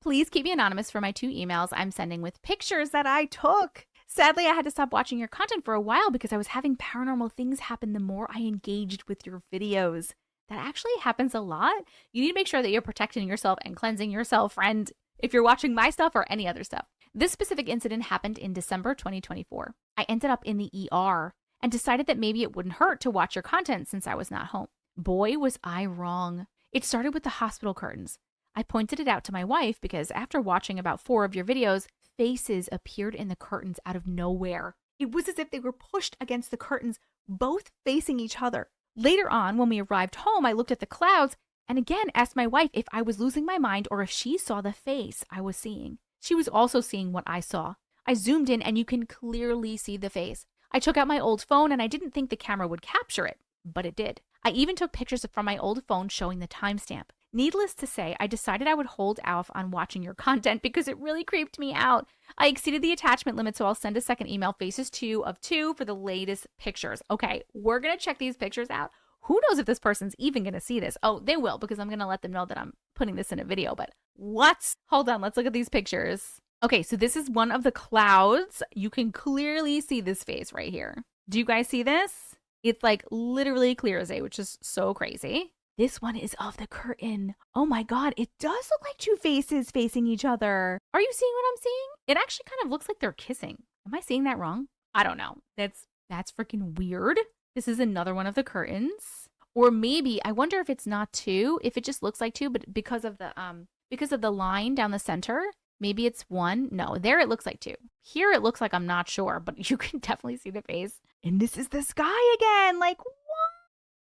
Please keep me anonymous for my 2 emails I'm sending with pictures that I took. Sadly, I had to stop watching your content for a while because I was having paranormal things happen the more I engaged with your videos. That actually happens a lot. You need to make sure that you're protecting yourself and cleansing yourself, friend, if you're watching my stuff or any other stuff. This specific incident happened in December 2024. I ended up in the ER and decided that maybe it wouldn't hurt to watch your content since I was not home. Boy, was I wrong. It started with the hospital curtains. I pointed it out to my wife because after watching about 4 of your videos, faces appeared in the curtains out of nowhere. It was as if they were pushed against the curtains, both facing each other. Later on, when we arrived home, I looked at the clouds and again asked my wife if I was losing my mind or if she saw the face I was seeing. She was also seeing what I saw. I zoomed in and you can clearly see the face. I took out my old phone and I didn't think the camera would capture it, but it did. I even took pictures from my old phone showing the timestamp. Needless to say, I decided I would hold off on watching your content because it really creeped me out. I exceeded the attachment limit, so I'll send a second email, faces 2 of 2 for the latest pictures. Okay, we're going to check these pictures out. Who knows if this person's even going to see this? Oh, they will, because I'm going to let them know that I'm putting this in a video, but what? Hold on, let's look at these pictures. Okay, so this is one of the clouds. You can clearly see this face right here. Do you guys see this? It's like literally clear as day, which is so crazy. This one is of the curtain. Oh my God, it does look like 2 faces facing each other. Are you seeing what I'm seeing? It actually kind of looks like they're kissing. Am I seeing that wrong? I don't know. That's freaking weird. This is another one of the curtains. Or maybe, I wonder if it's not two, if it just looks like two, but because of the line down the center, maybe it's one. No, there it looks like two. Here it looks like I'm not sure, but you can definitely see the face. And this is the sky again. Like, what?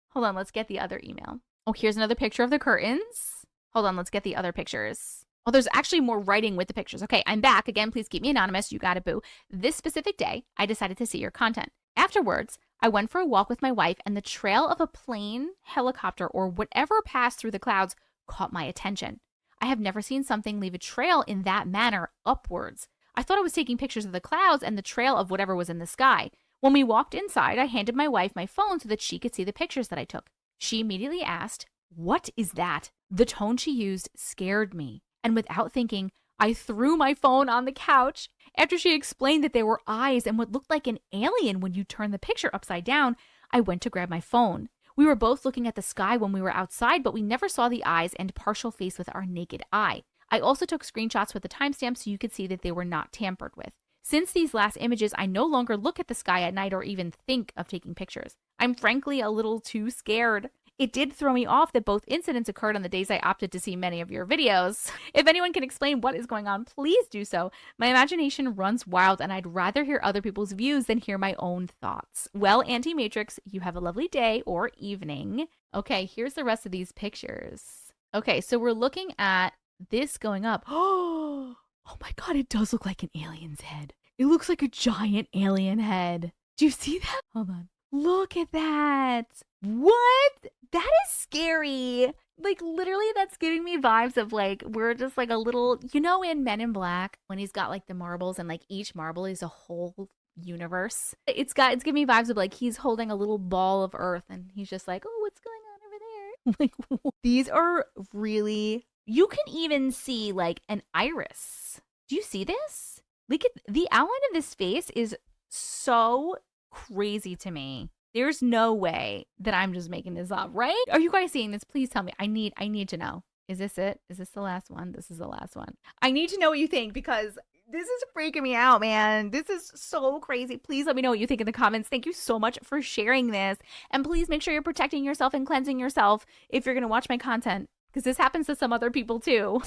Hold on, let's get the other email. Oh, here's another picture of the curtains. Hold on, let's get the other pictures. Oh, there's actually more writing with the pictures. Okay, I'm back. Again, please keep me anonymous. You got it, boo. This specific day, I decided to see your content. Afterwards, I went for a walk with my wife, and the trail of a plane, helicopter, or whatever passed through the clouds caught my attention. I have never seen something leave a trail in that manner upwards. I thought I was taking pictures of the clouds and the trail of whatever was in the sky. When we walked inside, I handed my wife my phone so that she could see the pictures that I took. She immediately asked, "What is that?" The tone she used scared me, and without thinking, I threw my phone on the couch. After she explained that there were eyes and what looked like an alien when you turn the picture upside down, I went to grab my phone. We were both looking at the sky when we were outside, but we never saw the eyes and partial face with our naked eye. I also took screenshots with the timestamp so you could see that they were not tampered with. Since these last images, I no longer look at the sky at night or even think of taking pictures. I'm frankly a little too scared. It did throw me off that both incidents occurred on the days I opted to see many of your videos. If anyone can explain what is going on, please do so. My imagination runs wild, and I'd rather hear other people's views than hear my own thoughts. Well, Auntie Matrix, you have a lovely day or evening. Okay, here's the rest of these pictures. Okay, so we're looking at this going up. Oh my God, it does look like an alien's head. It looks like a giant alien head. Do you see that? Hold on. Look at that. What? That is scary. Like, literally, that's giving me vibes of, like, we're just, like, a little, you know, in Men in Black, when he's got, like, the marbles and, like, each marble is a whole universe. It's giving me vibes of, like, he's holding a little ball of earth and he's just like, oh, what's going on over there? Like, these are really, you can even see, like, an iris. Do you see this? Look at the outline of this face is so crazy to me. There's no way that I'm just making this up, right? Are you guys seeing this? Please tell me. I need to know. Is this it? Is this the last one? This is the last one. I need to know what you think because this is freaking me out, man. This is so crazy. Please let me know what you think in the comments. Thank you so much for sharing this. And please make sure you're protecting yourself and cleansing yourself if you're going to watch my content because this happens to some other people too.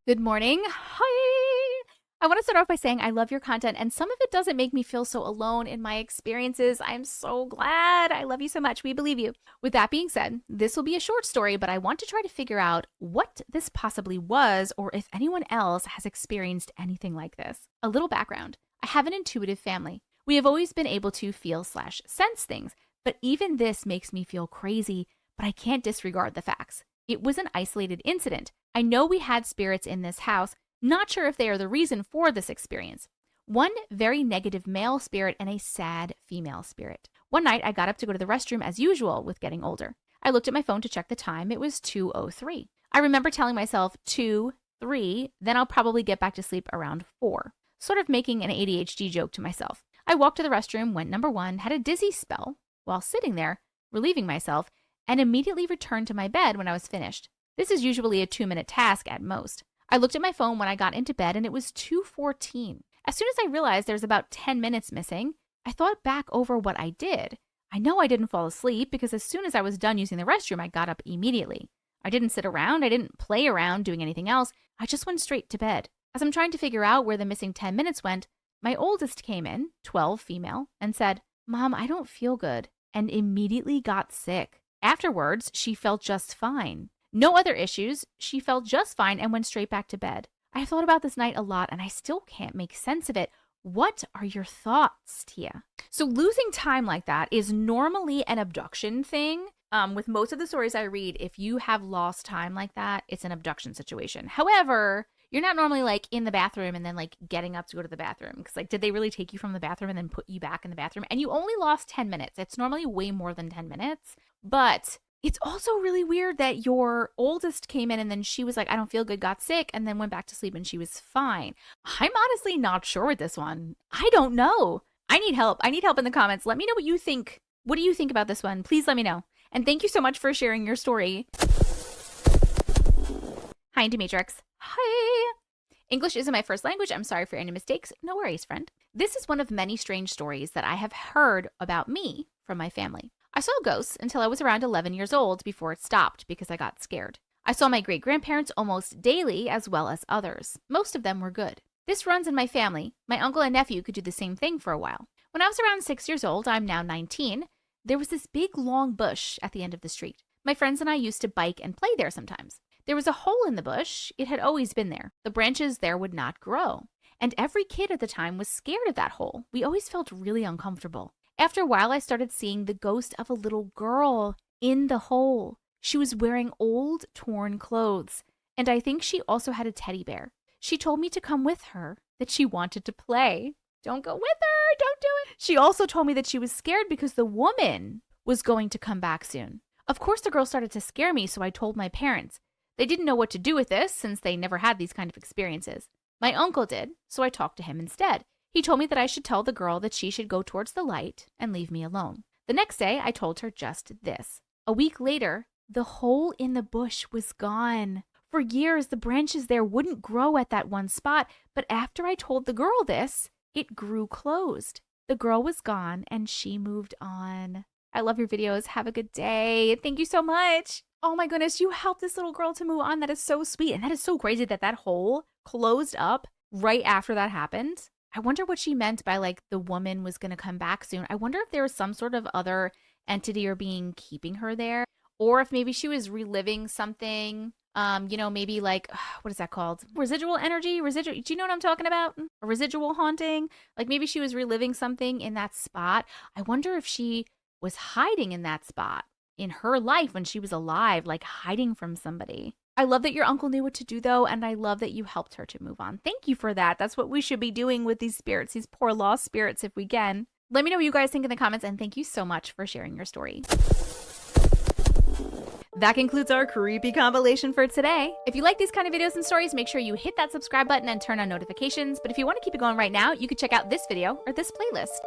Good morning. Hi. I want to start off by saying I love your content, and some of it doesn't make me feel so alone in my experiences. I'm so glad. I love you so much. We believe you. With that being said, this will be a short story, but I want to try to figure out what this possibly was or if anyone else has experienced anything like this. A little background. I have an intuitive family. We have always been able to feel/sense things, but even this makes me feel crazy, but I can't disregard the facts. It was an isolated incident. I know we had spirits in this house. Not sure if they are the reason for this experience. One very negative male spirit and a sad female spirit. One night, I got up to go to the restroom as usual with getting older. I looked at my phone to check the time. It was 2:03. I remember telling myself 2, 3, then I'll probably get back to sleep around 4. Sort of making an ADHD joke to myself. I walked to the restroom, went number 1, had a dizzy spell while sitting there, relieving myself, and immediately returned to my bed when I was finished. This is usually a 2-minute task at most. I looked at my phone when I got into bed and it was 2:14. As soon as I realized there's about 10 minutes missing, I thought back over what I did. I know I didn't fall asleep because as soon as I was done using the restroom, I got up immediately. I didn't sit around. I didn't play around doing anything else. I just went straight to bed. As I'm trying to figure out where the missing 10 minutes went, my oldest came in, 12 female, and said, "Mom, I don't feel good," and immediately got sick. Afterwards, she felt just fine. No other issues. She felt just fine and went straight back to bed. I have thought about this night a lot and I still can't make sense of it. What are your thoughts, Tia? So losing time like that is normally an abduction thing. With most of the stories I read, if you have lost time like that, it's an abduction situation. However, you're not normally like in the bathroom and then like getting up to go to the bathroom. Because like, did they really take you from the bathroom and then put you back in the bathroom? And you only lost 10 minutes. It's normally way more than 10 minutes. But it's also really weird that your oldest came in and then she was like, I don't feel good, got sick, and then went back to sleep and she was fine. I'm honestly not sure with this one. I don't know. I need help. I need help in the comments. Let me know what you think. What do you think about this one? Please let me know. And thank you so much for sharing your story. Hi, Auntie Matrix. Hi. English isn't my first language. I'm sorry for any mistakes. No worries, friend. This is one of many strange stories that I have heard about me from my family. I saw ghosts until I was around 11 years old before it stopped because I got scared. I saw my great-grandparents almost daily as well as others. Most of them were good. This runs in my family. My uncle and nephew could do the same thing for a while. When I was around 6 years old, I'm now 19, there was this big long bush at the end of the street. My friends and I used to bike and play there sometimes. There was a hole in the bush. It had always been there. The branches there would not grow. And every kid at the time was scared of that hole. We always felt really uncomfortable. After a while, I started seeing the ghost of a little girl in the hole. She was wearing old, torn clothes. And I think she also had a teddy bear. She told me to come with her, that she wanted to play. Don't go with her. Don't do it. She also told me that she was scared because the woman was going to come back soon. Of course, the girl started to scare me, so I told my parents. They didn't know what to do with this since they never had these kind of experiences. My uncle did, so I talked to him instead. He told me that I should tell the girl that she should go towards the light and leave me alone. The next day, I told her just this. A week later, the hole in the bush was gone. For years, the branches there wouldn't grow at that one spot, but after I told the girl this, it grew closed. The girl was gone and she moved on. I love your videos. Have a good day. Thank you so much. Oh my goodness, you helped this little girl to move on. That is so sweet. And that is so crazy that that hole closed up right after that happened. I wonder what she meant by like the woman was going to come back soon. I wonder if there was some sort of other entity or being keeping her there, or if maybe she was reliving something. Maybe like, what is that called? Residual energy? Do you know what I'm talking about? A residual haunting? Like maybe she was reliving something in that spot. I wonder if she was hiding in that spot in her life when she was alive, like hiding from somebody. I love that your uncle knew what to do though, and I love that you helped her to move on. Thank you for that. That's what we should be doing with these spirits, these poor lost spirits if we can. Let me know what you guys think in the comments, and thank you so much for sharing your story. That concludes our creepy compilation for today. If you like these kind of videos and stories, make sure you hit that subscribe button and turn on notifications. But if you want to keep it going right now, you could check out this video or this playlist.